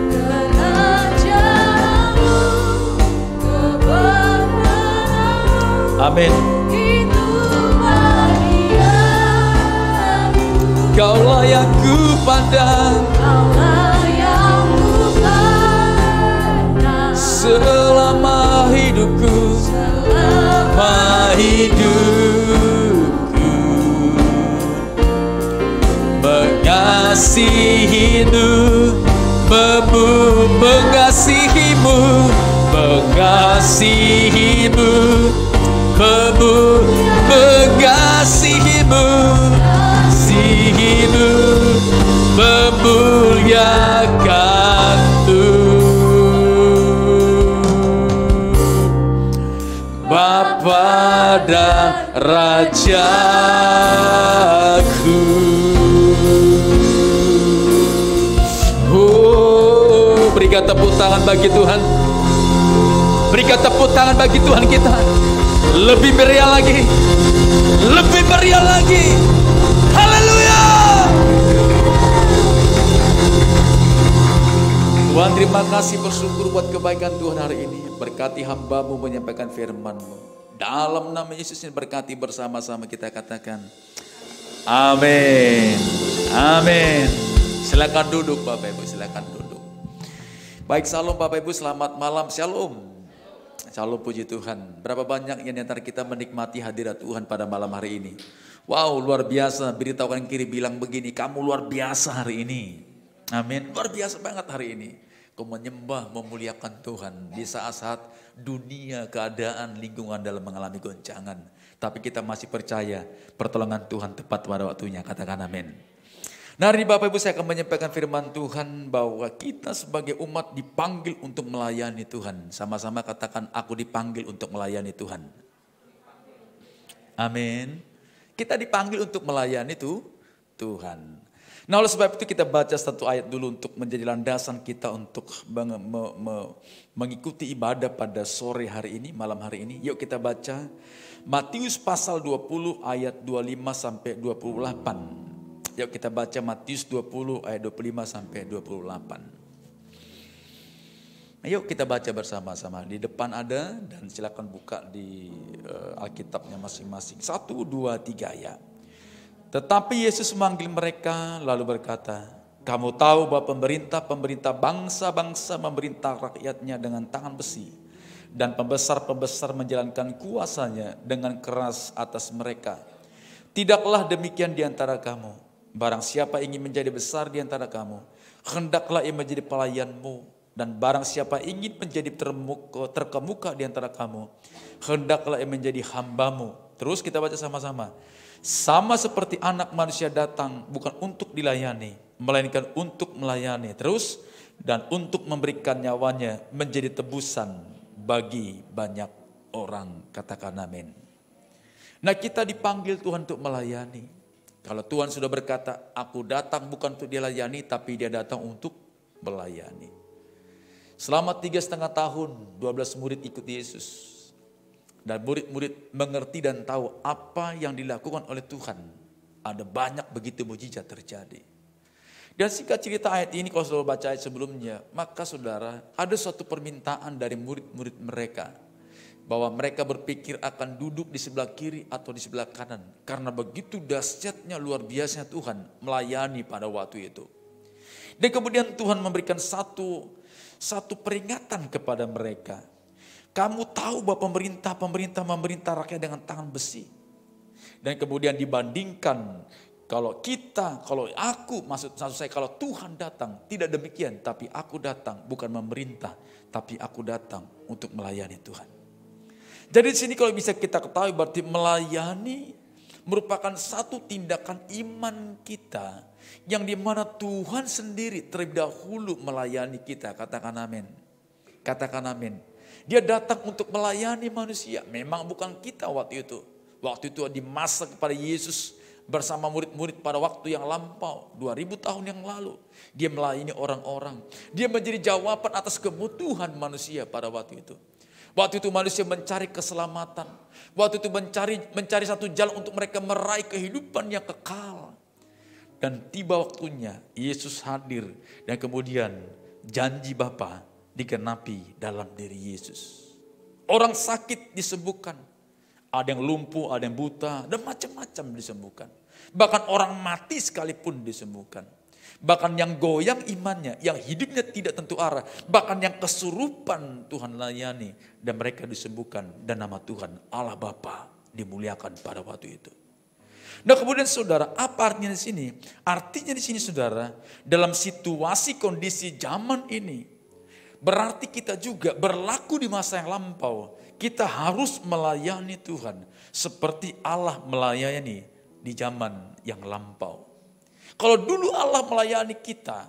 Kerajaanmu, kebenaranmu, Amin. itu bagianku. Kaulah yang kupandang, Kaulah yang kupandang selama hidupku, selama hidupku, mengasihimu, mengasihimu, mengasihimu, mengasihimu, mengasihimu, memuliakanmu, Bapa dan Rajaku. Oh, berikan tepuk tangan bagi Tuhan. Berikan tepuk tangan bagi Tuhan kita. Lebih meriah lagi. Lebih meriah lagi. Haleluya. Tuhan, terima kasih, bersyukur buat kebaikan Tuhan hari ini. Berkati hamba-Mu menyampaikan firman-Mu. Dalam nama Yesus ini berkati bersama-sama kita katakan amin. Amin. Silakan duduk Bapak Ibu, silakan duduk. Baik, salam Bapak Ibu, selamat malam, shalom. Shalom, puji Tuhan. Berapa banyak yang antara kita menikmati hadirat Tuhan pada malam hari ini. Wow, luar biasa. Beritahu kanan kiri bilang begini, kamu luar biasa hari ini. Amin, luar biasa banget hari ini. Kau menyembah, memuliakan Tuhan di saat-saat dunia, keadaan, lingkungan dalam mengalami goncangan. Tapi kita masih percaya pertolongan Tuhan tepat pada waktunya, katakan amin. Nah, hari ini Bapak Ibu saya akan menyampaikan firman Tuhan bahwa kita sebagai umat dipanggil untuk melayani Tuhan. Sama-sama katakan, aku dipanggil untuk melayani Tuhan. Amin. Kita dipanggil untuk melayani Tuhan. Nah, oleh sebab itu kita baca satu ayat dulu untuk menjadi landasan kita untuk mengikuti ibadah pada sore hari ini, malam hari ini. Yuk kita baca Matius pasal 20 ayat 25 sampai 28. Yuk kita baca Matius 20 ayat 25 sampai 28. Ayo kita baca bersama-sama. Di depan ada dan silakan buka di Alkitabnya masing-masing. 1, 2, 3 ya. Tetapi Yesus memanggil mereka lalu berkata, kamu tahu bahwa pemerintah bangsa-bangsa memerintah rakyatnya dengan tangan besi. Dan pembesar-pembesar menjalankan kuasanya dengan keras atas mereka. Tidaklah demikian di antara kamu. Barang siapa ingin menjadi besar di antara kamu, hendaklah ia menjadi pelayanmu. Dan barang siapa ingin menjadi terkemuka di antara kamu, hendaklah ia menjadi hambamu. Terus kita baca sama-sama. Sama seperti anak manusia datang bukan untuk dilayani, melainkan untuk melayani. Terus, dan untuk memberikan nyawanya menjadi tebusan bagi banyak orang. Katakan amin. Nah, kita dipanggil Tuhan untuk melayani. Kalau Tuhan sudah berkata, aku datang bukan untuk dilayani, tapi dia datang untuk melayani. Selama 3,5 tahun, 12 murid ikut Yesus. Dan murid-murid mengerti dan tahu apa yang dilakukan oleh Tuhan. Ada banyak begitu mujizat terjadi. Dan singkat cerita ayat ini, kalau saudara baca ayat sebelumnya, maka saudara ada suatu permintaan dari murid-murid mereka. Bahwa mereka berpikir akan duduk di sebelah kiri atau di sebelah kanan. Karena begitu dahsyatnya luar biasanya Tuhan melayani pada waktu itu. Dan kemudian Tuhan memberikan satu peringatan kepada mereka. Kamu tahu bahwa pemerintah memerintah rakyat dengan tangan besi. Dan kemudian dibandingkan kalau Tuhan datang, tidak demikian. Tapi aku datang bukan memerintah, tapi aku datang untuk melayani Tuhan. Jadi di sini kalau bisa kita ketahui berarti melayani merupakan satu tindakan iman kita. Yang dimana Tuhan sendiri terlebih dahulu melayani kita. Katakan amin. Katakan amin. Dia datang untuk melayani manusia. Memang bukan kita waktu itu. Waktu itu di masa kepada Yesus bersama murid-murid pada waktu yang lampau. 2000 tahun yang lalu. Dia melayani orang-orang. Dia menjadi jawaban atas kebutuhan manusia pada waktu itu. Waktu itu manusia mencari keselamatan. Waktu itu mencari satu jalan untuk mereka meraih kehidupan yang kekal. Dan tiba waktunya Yesus hadir. Dan kemudian janji Bapa digenapi dalam diri Yesus. Orang sakit disembuhkan. Ada yang lumpuh, ada yang buta, dan macam-macam disembuhkan. Bahkan orang mati sekalipun disembuhkan. Bahkan yang goyang imannya, yang hidupnya tidak tentu arah. Bahkan yang kesurupan Tuhan layani. Dan mereka disembuhkan. Dan nama Tuhan Allah Bapa dimuliakan pada waktu itu. Nah kemudian saudara, apa artinya di sini? Artinya di sini saudara, dalam situasi kondisi zaman ini, berarti kita juga berlaku di masa yang lampau. Kita harus melayani Tuhan seperti Allah melayani di zaman yang lampau. Kalau dulu Allah melayani kita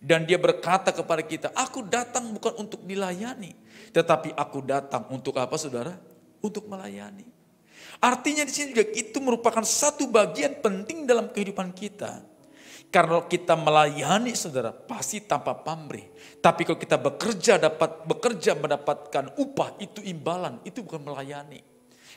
dan dia berkata kepada kita, aku datang bukan untuk dilayani, tetapi aku datang untuk apa saudara? Untuk melayani. Artinya di sini juga itu merupakan satu bagian penting dalam kehidupan kita. Karena kita melayani saudara pasti tanpa pamrih. Tapi kalau kita bekerja mendapatkan upah itu imbalan, itu bukan melayani.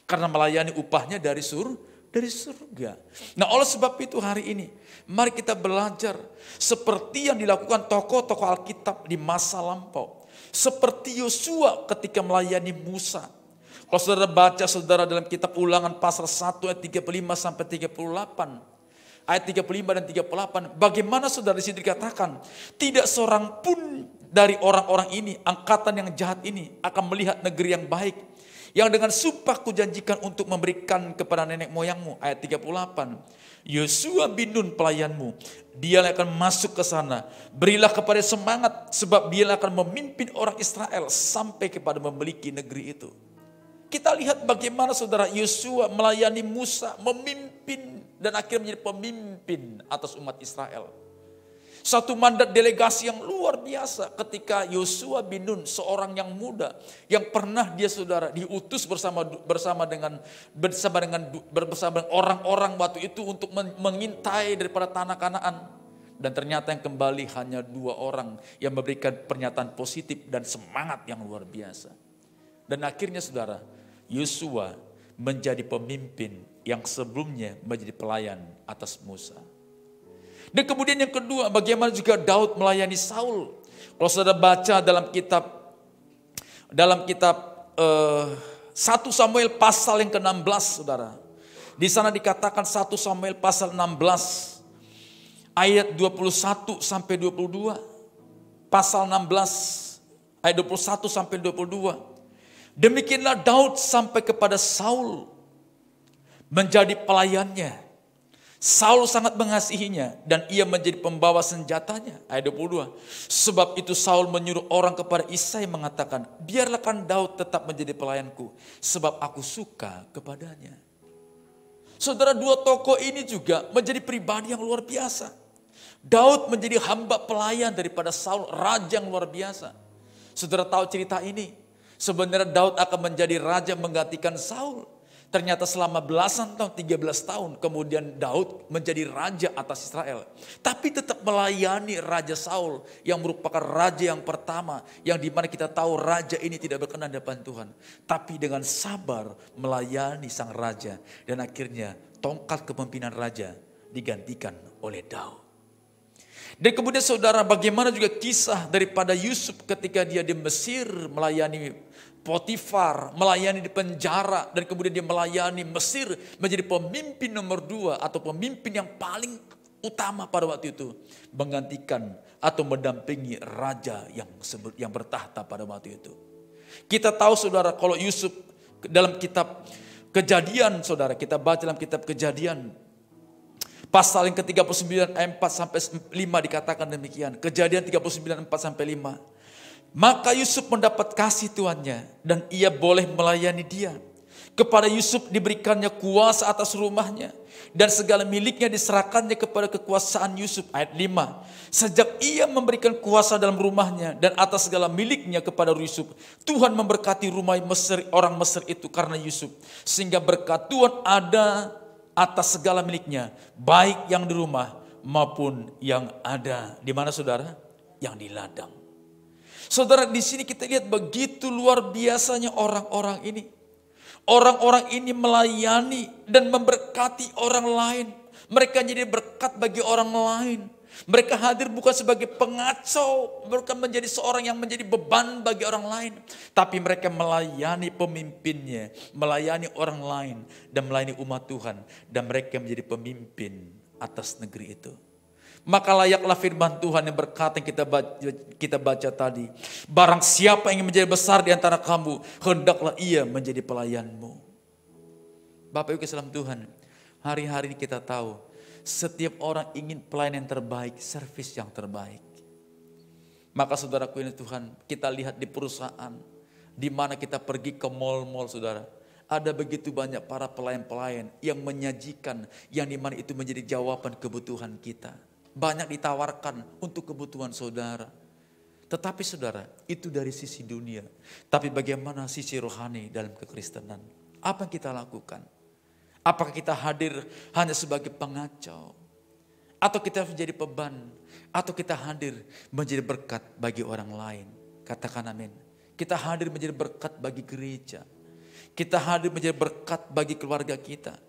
Karena melayani upahnya dari surga. Nah oleh sebab itu hari ini mari kita belajar seperti yang dilakukan tokoh-tokoh Alkitab di masa lampau. Seperti Yosua ketika melayani Musa. Kalau saudara baca saudara dalam kitab Ulangan pasal 1 ayat 35 sampai 38. Ayat 35 dan 38, bagaimana saudara di sini dikatakan, tidak seorang pun dari orang-orang ini, angkatan yang jahat ini akan melihat negeri yang baik, yang dengan sumpah kujanjikan untuk memberikan kepada nenek moyangmu. Ayat 38, Yosua bin Nun pelayanmu, dia akan masuk ke sana, berilah kepada semangat, sebab dia akan memimpin orang Israel sampai kepada memiliki negeri itu. Kita lihat bagaimana saudara Yosua melayani Musa, memimpin dan akhirnya menjadi pemimpin atas umat Israel. Satu mandat delegasi yang luar biasa ketika Yosua bin Nun, seorang yang muda yang pernah dia saudara diutus bersama dengan orang-orang waktu itu untuk mengintai daripada tanah Kanaan, dan ternyata yang kembali hanya 2 orang yang memberikan pernyataan positif dan semangat yang luar biasa. Dan akhirnya saudara, Yosua menjadi pemimpin yang sebelumnya menjadi pelayan atas Musa. Dan kemudian yang kedua, bagaimana juga Daud melayani Saul. Kalau saudara baca dalam kitab 1 Samuel pasal yang ke-16, saudara. Di sana dikatakan 1 Samuel pasal 16 ayat 21 sampai 22. Pasal 16 ayat 21 sampai 22. Demikianlah Daud sampai kepada Saul menjadi pelayannya. Saul sangat mengasihinya dan ia menjadi pembawa senjatanya. Ayat 22. Sebab itu Saul menyuruh orang kepada Isai mengatakan, biarlah kan Daud tetap menjadi pelayanku, sebab aku suka kepadanya. Saudara, 2 tokoh ini juga menjadi pribadi yang luar biasa. Daud menjadi hamba pelayan daripada Saul, raja yang luar biasa. Saudara tahu cerita ini? Sebenarnya Daud akan menjadi raja menggantikan Saul. Ternyata selama belasan tahun, 13 tahun, kemudian Daud menjadi raja atas Israel. Tapi tetap melayani Raja Saul yang merupakan raja yang pertama. Yang dimana kita tahu raja ini tidak berkenan di depan Tuhan. Tapi dengan sabar melayani sang raja. Dan akhirnya tongkat kepemimpinan raja digantikan oleh Daud. Dan kemudian saudara, bagaimana juga kisah daripada Yusuf ketika dia di Mesir melayani Potifar, melayani di penjara, dan kemudian dia melayani Mesir menjadi pemimpin nomor 2 atau pemimpin yang paling utama pada waktu itu, menggantikan atau mendampingi raja yang bertahta pada waktu itu. Kita tahu saudara, kalau Yusuf dalam kitab Kejadian, saudara, kita baca dalam kitab Kejadian pasal yang ke-39 ayat 4 sampai 5 dikatakan demikian. Kejadian 39 4 sampai 5. Maka Yusuf mendapat kasih tuannya dan ia boleh melayani dia. Kepada Yusuf diberikannya kuasa atas rumahnya dan segala miliknya diserahkannya kepada kekuasaan Yusuf. Ayat 5. Sejak ia memberikan kuasa dalam rumahnya dan atas segala miliknya kepada Yusuf, Tuhan memberkati rumah orang Mesir itu karena Yusuf. Sehingga berkat Tuhan ada atas segala miliknya, baik yang di rumah maupun yang ada di mana saudara? Yang di ladang. Saudara, di sini kita lihat begitu luar biasanya orang-orang ini. Orang-orang ini melayani dan memberkati orang lain. Mereka jadi berkat bagi orang lain. Mereka hadir bukan sebagai pengacau, bukan menjadi seorang yang menjadi beban bagi orang lain. Tapi mereka melayani pemimpinnya, melayani orang lain, dan melayani umat Tuhan. Dan mereka menjadi pemimpin atas negeri itu. Maka layaklah firman Tuhan yang berkata yang kita baca tadi. Barang siapa yang ingin menjadi besar di antara kamu, hendaklah ia menjadi pelayanmu. Bapak Ibu salam Tuhan, hari-hari ini kita tahu setiap orang ingin pelayanan yang terbaik, servis yang terbaik. Maka saudaraku ini Tuhan, kita lihat di perusahaan, di mana kita pergi ke mal-mal saudara. Ada begitu banyak para pelayan-pelayan yang menyajikan, yang dimana itu menjadi jawaban kebutuhan kita. Banyak ditawarkan untuk kebutuhan saudara. Tetapi saudara, itu dari sisi dunia. Tapi bagaimana sisi rohani dalam kekristenan? Apa yang kita lakukan? Apakah kita hadir hanya sebagai pengacau? Atau kita menjadi beban? Atau kita hadir menjadi berkat bagi orang lain? Katakan amin. Kita hadir menjadi berkat bagi gereja. Kita hadir menjadi berkat bagi keluarga kita.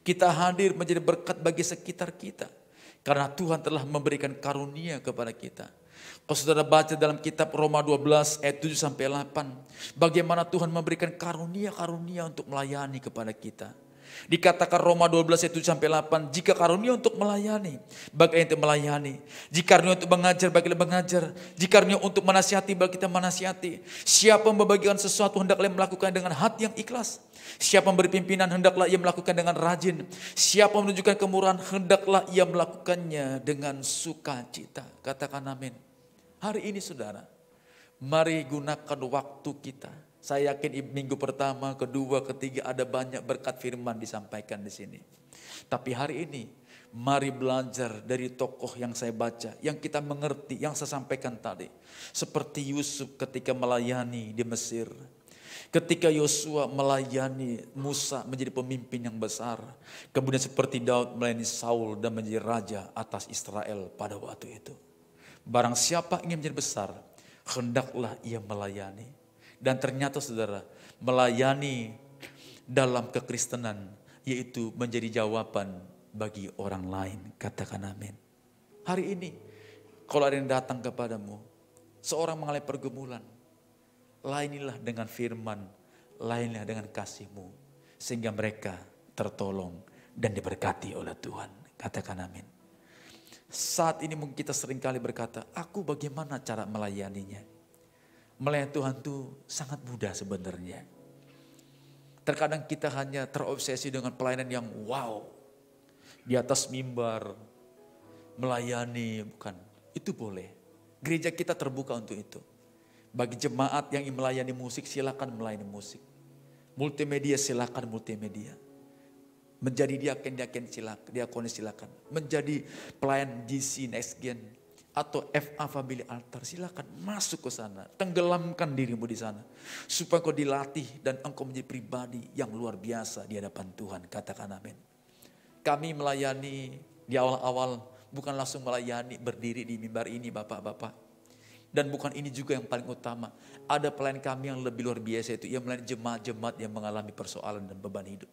Kita hadir menjadi berkat bagi sekitar kita. Karena Tuhan telah memberikan karunia kepada kita. Kalau saudara baca dalam kitab Roma 12 ayat 7 sampai 8. Bagaimana Tuhan memberikan karunia-karunia untuk melayani kepada kita. Dikatakan Roma 12 ayat 7 sampai 8. Jika karunia untuk melayani, bagi yang untuk melayani. Jika karunia untuk mengajar, bagi yang mengajar. Jika karunia untuk menasihati, bagi kita menasihati. Siapa membagikan sesuatu, hendaklah melakukan dengan hati yang ikhlas. Siapa memberi pimpinan, hendaklah ia melakukan dengan rajin. Siapa menunjukkan kemurahan, hendaklah ia melakukannya dengan sukacita. Katakan amin. Hari ini saudara, mari gunakan waktu kita. Saya yakin minggu pertama, kedua, ketiga ada banyak berkat firman disampaikan di sini. Tapi hari ini mari belajar dari tokoh yang saya baca, yang kita mengerti, yang saya sampaikan tadi. Seperti Yusuf ketika melayani di Mesir. Ketika Yosua melayani Musa menjadi pemimpin yang besar. Kemudian seperti Daud melayani Saul dan menjadi raja atas Israel pada waktu itu. Barang siapa ingin menjadi besar, hendaklah ia melayani. Dan ternyata saudara, melayani dalam kekristenan yaitu menjadi jawaban bagi orang lain. Katakan amin. Hari ini kalau ada yang datang kepadamu, seorang mengalami pergumulan, lainilah dengan firman, lainilah dengan kasih-Mu, sehingga mereka tertolong dan diberkati oleh Tuhan. Katakan amin. Saat ini mungkin kita seringkali berkata, aku bagaimana cara melayaninya? Melayani Tuhan itu sangat mudah sebenarnya. Terkadang kita hanya terobsesi dengan pelayanan yang wow. Di atas mimbar, melayani, bukan. Itu boleh. Gereja kita terbuka untuk itu. Bagi jemaat yang ingin melayani musik, silakan melayani musik. Multimedia silakan multimedia. Menjadi diakoni silakan. Menjadi pelayan GC Next Gen atau FA Family Altar, silakan masuk ke sana. Tenggelamkan dirimu di sana. Supaya engkau dilatih dan engkau menjadi pribadi yang luar biasa di hadapan Tuhan. Katakan amin. Kami melayani di awal-awal bukan langsung melayani berdiri di mimbar ini bapak-bapak. Dan bukan ini juga yang paling utama. Ada pelayan kami yang lebih luar biasa, itu ia melayani jemaat-jemaat yang mengalami persoalan dan beban hidup.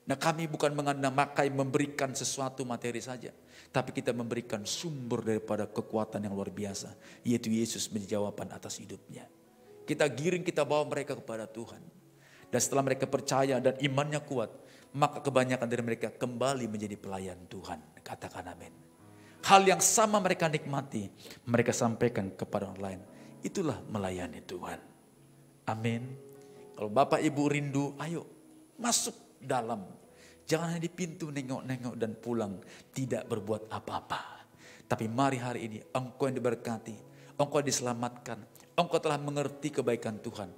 Nah, kami bukan mengandalkan memberikan sesuatu materi saja, tapi kita memberikan sumber daripada kekuatan yang luar biasa, yaitu Yesus menjadi jawaban atas hidupnya. Kita giring, kita bawa mereka kepada Tuhan. Dan setelah mereka percaya dan imannya kuat, maka kebanyakan dari mereka kembali menjadi pelayan Tuhan. Katakan amin. Hal yang sama mereka nikmati, mereka sampaikan kepada orang lain. Itulah melayani Tuhan. Amin. Kalau Bapak Ibu rindu, ayo masuk dalam. Jangan hanya di pintu nengok-nengok dan pulang tidak berbuat apa-apa. Tapi mari hari ini engkau yang diberkati, engkau diselamatkan, engkau telah mengerti kebaikan Tuhan.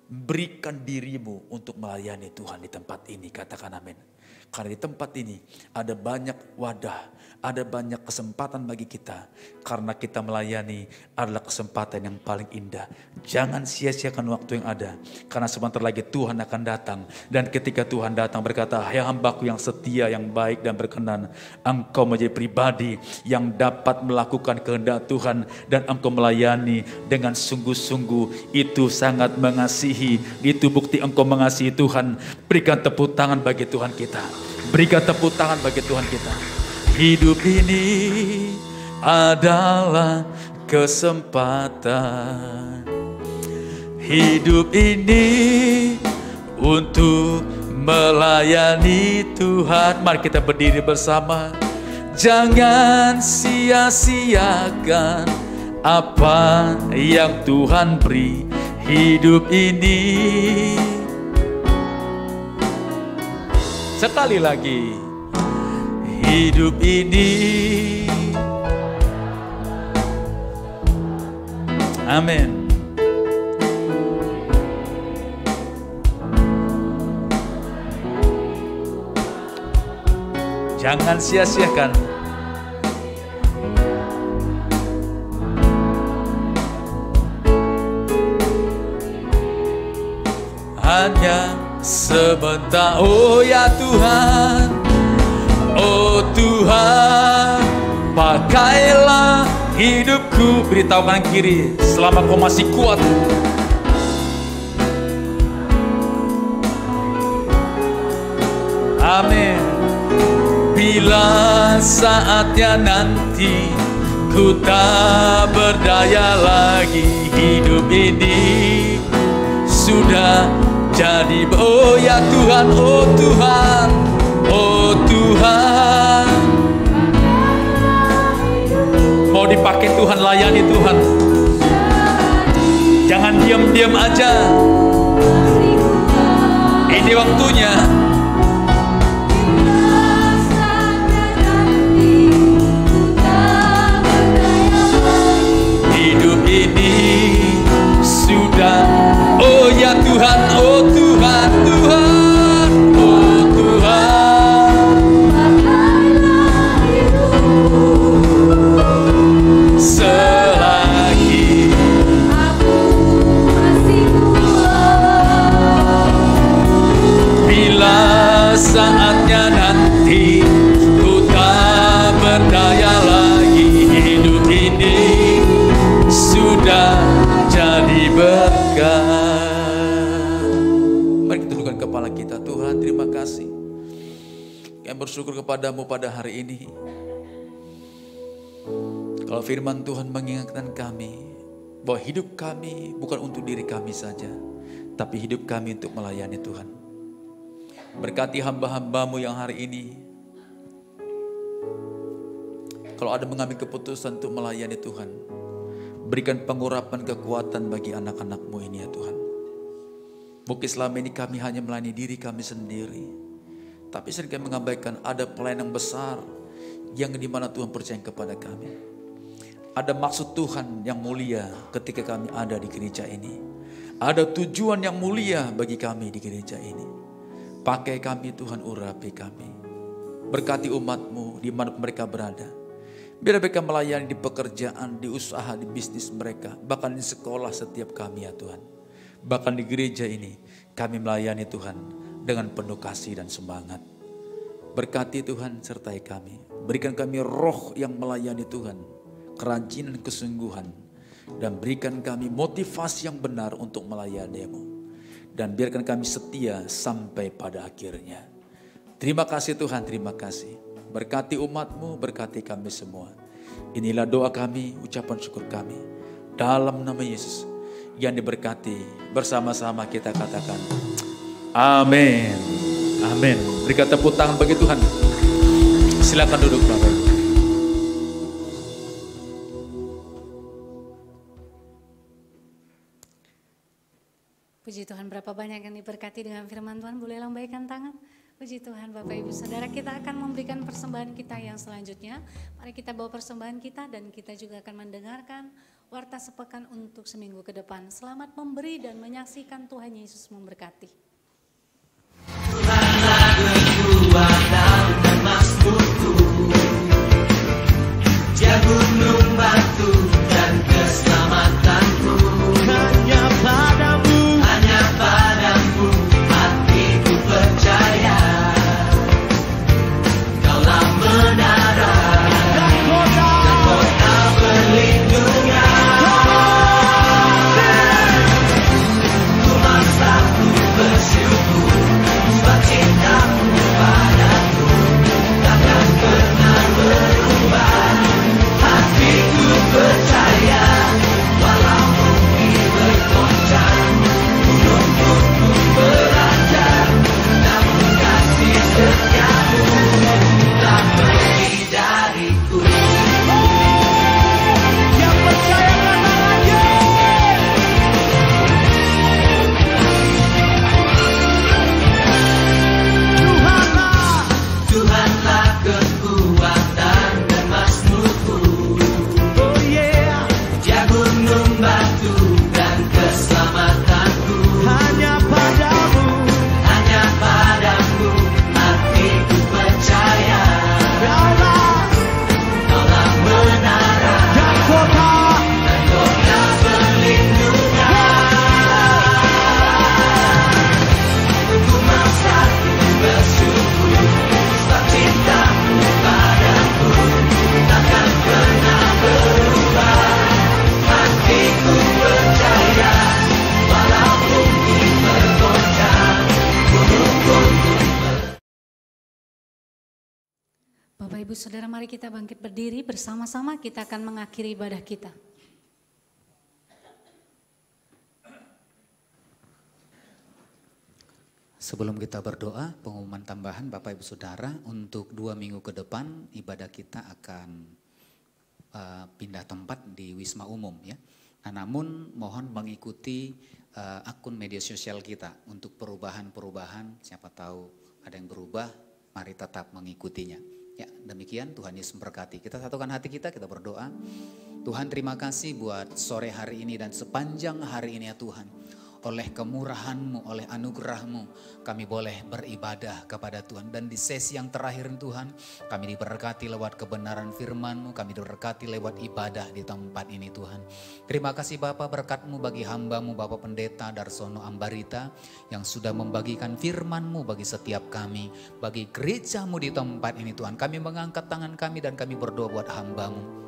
Berikan dirimu untuk melayani Tuhan di tempat ini. Katakan amin. Karena di tempat ini ada banyak wadah, ada banyak kesempatan bagi kita. Karena kita melayani adalah kesempatan yang paling indah. Jangan sia-siakan waktu yang ada. Karena sebentar lagi Tuhan akan datang. Dan ketika Tuhan datang berkata, hai hambaku yang setia, yang baik dan berkenan. Engkau menjadi pribadi yang dapat melakukan kehendak Tuhan. Dan engkau melayani dengan sungguh-sungguh. Itu sangat mengasihi. Itu bukti engkau mengasihi Tuhan. Berikan tepuk tangan bagi Tuhan kita. Berikan tepuk tangan bagi Tuhan kita. Hidup ini adalah kesempatan. Hidup ini untuk melayani Tuhan. Mari kita berdiri bersama. Jangan sia-siakan apa yang Tuhan beri. Hidup ini. Sekali lagi, hidup ini, amin. Jangan sia-siakan. Hanya sebentar, oh ya Tuhan, oh Tuhan, pakailah hidupku. Beritahu kanan kiri, selama kau masih kuat. Amin. Bila saatnya nanti ku tak berdaya lagi, hidup ini sudah jadi, oh ya Tuhan, oh Tuhan, oh Tuhan. Mau dipakai Tuhan, layani Tuhan. Jangan diam-diam aja. Ini waktunya. Hidup ini sudah, oh Tuhan, oh Tuhan, Tuhan, oh Tuhan. Selagi aku masih pulang, bila saatnya nanti ku tak berdaya lagi, hidup ini sudah jadi berkah. Mari kita tundukkan kepala kita. Tuhan, terima kasih. Kami bersyukur kepadamu pada hari ini. Kalau firman Tuhan mengingatkan kami bahwa hidup kami bukan untuk diri kami saja, tapi hidup kami untuk melayani Tuhan. Berkati hamba-hambamu yang hari ini, kalau ada mengambil keputusan untuk melayani Tuhan, berikan pengurapan kekuatan bagi anak-anakmu ini ya Tuhan. Mungkin selama ini kami hanya melayani diri kami sendiri, tapi sering kami mengabaikan ada pelayanan besar yang dimana Tuhan percaya kepada kami. Ada maksud Tuhan yang mulia ketika kami ada di gereja ini. Ada tujuan yang mulia bagi kami di gereja ini. Pakai kami Tuhan, urapi kami. Berkati umat-Mu di mana mereka berada. Biar mereka melayani di pekerjaan, di usaha, di bisnis mereka. Bahkan di sekolah setiap kami ya Tuhan. Bahkan di gereja ini kami melayani Tuhan dengan penuh kasih dan semangat. Berkati Tuhan sertai kami. Berikan kami roh yang melayani Tuhan. Kerajinan kesungguhan. Dan berikan kami motivasi yang benar untuk melayani-Mu. Dan biarkan kami setia sampai pada akhirnya. Terima kasih Tuhan, terima kasih. Berkati umat-Mu, berkati kami semua. Inilah doa kami, ucapan syukur kami. Dalam nama Yesus yang diberkati, bersama-sama kita katakan amin. Amin. Berikan tepuk tangan bagi Tuhan. Silakan duduk Bapak Ibu. Puji Tuhan, berapa banyak yang diberkati dengan firman Tuhan. Boleh lambaikan tangan. Puji Tuhan Bapak Ibu Saudara, kita akan memberikan persembahan kita yang selanjutnya. Mari kita bawa persembahan kita dan kita juga akan mendengarkan warta sepekan untuk seminggu ke depan. Selamat memberi dan menyaksikan Tuhan Yesus memberkati. Tuhanlah kekuatan dan masmurku, Dia gunung batu dan keselamatanku. Hanya padamu hatiku percaya. Kaulah menara dan kota perlindungan. Ku masa-ku bersyukur sebab cintamu padaku takkan pernah berubah. Hatiku percaya walau bumi bergoncang, gunung pun beranjak, namun kasih setiamu tak pergi dariku. Yang percaya kata lagi. Tuhanlah kekuatan dan masmurku. Oh yeah. Dia gunung batu dan keselamatanku. Hanya padamu hatiku percaya. Kaulah menara dan kota perlindungan. Ku masa-ku bersyukur sebab cintamu padaku takkan pernah berubah. Hatiku percaya walau bumi bergoncang, gunung pun. Bapak Ibu Saudara, mari kita bangkit berdiri bersama-sama, kita akan mengakhiri ibadah kita. Sebelum kita berdoa, pengumuman tambahan Bapak Ibu Saudara, untuk 2 minggu ke depan ibadah kita akan pindah tempat di Wisma Umum ya. Nah, namun mohon mengikuti akun media sosial kita untuk perubahan-perubahan, siapa tahu ada yang berubah, mari tetap mengikutinya. Ya, demikian Tuhan Yesus memberkati. Kita satukan hati kita berdoa. Tuhan, terima kasih buat sore hari ini dan sepanjang hari ini ya Tuhan. oleh kemurahan-Mu, oleh anugerah-Mu, kami boleh beribadah kepada Tuhan. Dan di sesi yang terakhir Tuhan, kami diberkati lewat kebenaran firman-Mu, kami diberkati lewat ibadah di tempat ini Tuhan. Terima kasih Bapa, berkat-Mu bagi hamba-Mu Bapak Pendeta Darsono Ambarita yang sudah membagikan firman-Mu bagi setiap kami, bagi gereja-Mu di tempat ini Tuhan. Kami mengangkat tangan kami dan kami berdoa buat hamba-Mu.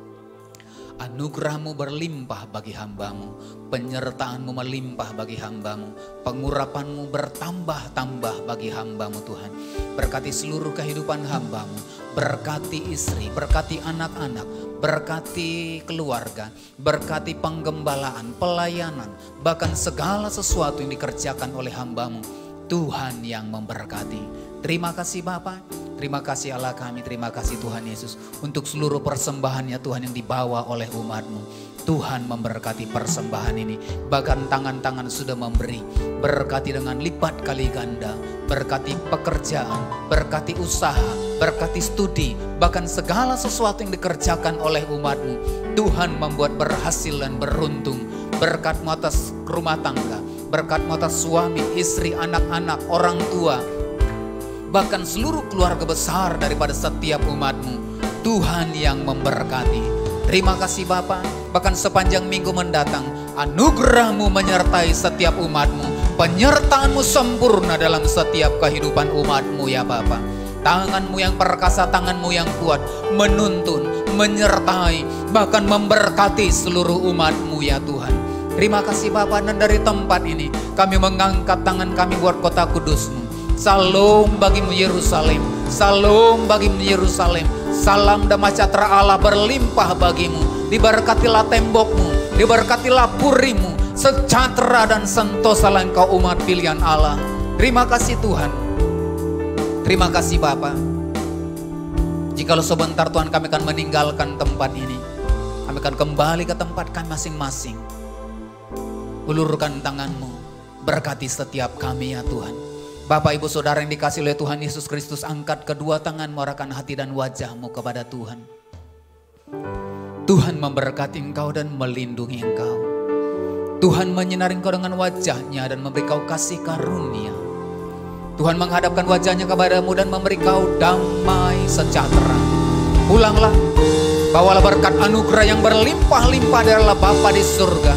Anugerah-Mu berlimpah bagi hamba-Mu, penyertaan-Mu melimpah bagi hamba-Mu, pengurapan-Mu bertambah-tambah bagi hamba-Mu Tuhan. Berkati seluruh kehidupan hamba-Mu, berkati istri, berkati anak-anak, berkati keluarga, berkati penggembalaan, pelayanan, bahkan segala sesuatu yang dikerjakan oleh hamba-Mu. Tuhan yang memberkati. Terima kasih Bapa, terima kasih Allah kami, terima kasih Tuhan Yesus untuk seluruh persembahannya Tuhan yang dibawa oleh umat-Mu. Tuhan memberkati persembahan ini, bahkan tangan-tangan sudah memberi, berkati dengan lipat kali ganda, berkati pekerjaan, berkati usaha, berkati studi, bahkan segala sesuatu yang dikerjakan oleh umat-Mu. Tuhan membuat berhasil dan beruntung, berkat-Mu atas rumah tangga, berkat-Mu atas suami, istri, anak-anak, orang tua, bahkan seluruh keluarga besar daripada setiap umat-Mu. Tuhan yang memberkati. Terima kasih Bapa, bahkan sepanjang minggu mendatang anugerah-Mu menyertai setiap umat-Mu, penyertaan-Mu sempurna dalam setiap kehidupan umat-Mu ya Bapa. Tangan-Mu yang perkasa, tangan-Mu yang kuat menuntun, menyertai, bahkan memberkati seluruh umat-Mu ya Tuhan. Terima kasih Bapa, dan dari tempat ini kami mengangkat tangan kami buat kota kudus-Mu. Salam bagimu Yerusalem, salam bagimu Yerusalem, salam damai sejahtera Allah berlimpah bagimu. Diberkatilah tembok-Mu, diberkatilah puri-Mu, sejahtera dan sentosalah engkau umat pilihan Allah. Terima kasih Tuhan, terima kasih Bapa. Jikalau sebentar Tuhan kami akan meninggalkan tempat ini, kami akan kembali ke tempat kami masing-masing. Ulurkan tangan-Mu, berkati setiap kami ya Tuhan. Bapak Ibu Saudara yang dikasihi oleh Tuhan Yesus Kristus, angkat kedua tangan, arahkan hati dan wajah-Mu kepada Tuhan. Tuhan memberkati engkau dan melindungi engkau. Tuhan menyinari engkau dengan wajah-Nya dan memberi kau kasih karunia. Tuhan menghadapkan wajah-Nya kepadamu dan memberi kau damai sejahtera. Pulanglah, bawalah berkat anugerah yang berlimpah-limpah dari Allah Bapa di surga,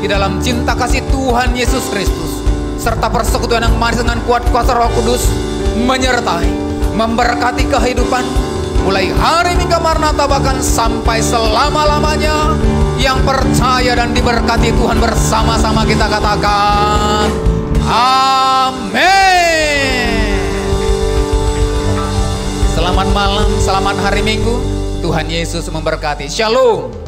di dalam cinta kasih Tuhan Yesus Kristus, serta persekutuan yang manis dengan kuat kuasa Roh Kudus menyertai, memberkati kehidupan mulai hari ini ke Maranatha bahkan sampai selama-lamanya. Yang percaya dan diberkati Tuhan bersama-sama kita katakan amin. Selamat malam, selamat hari Minggu. Tuhan Yesus memberkati. Shalom.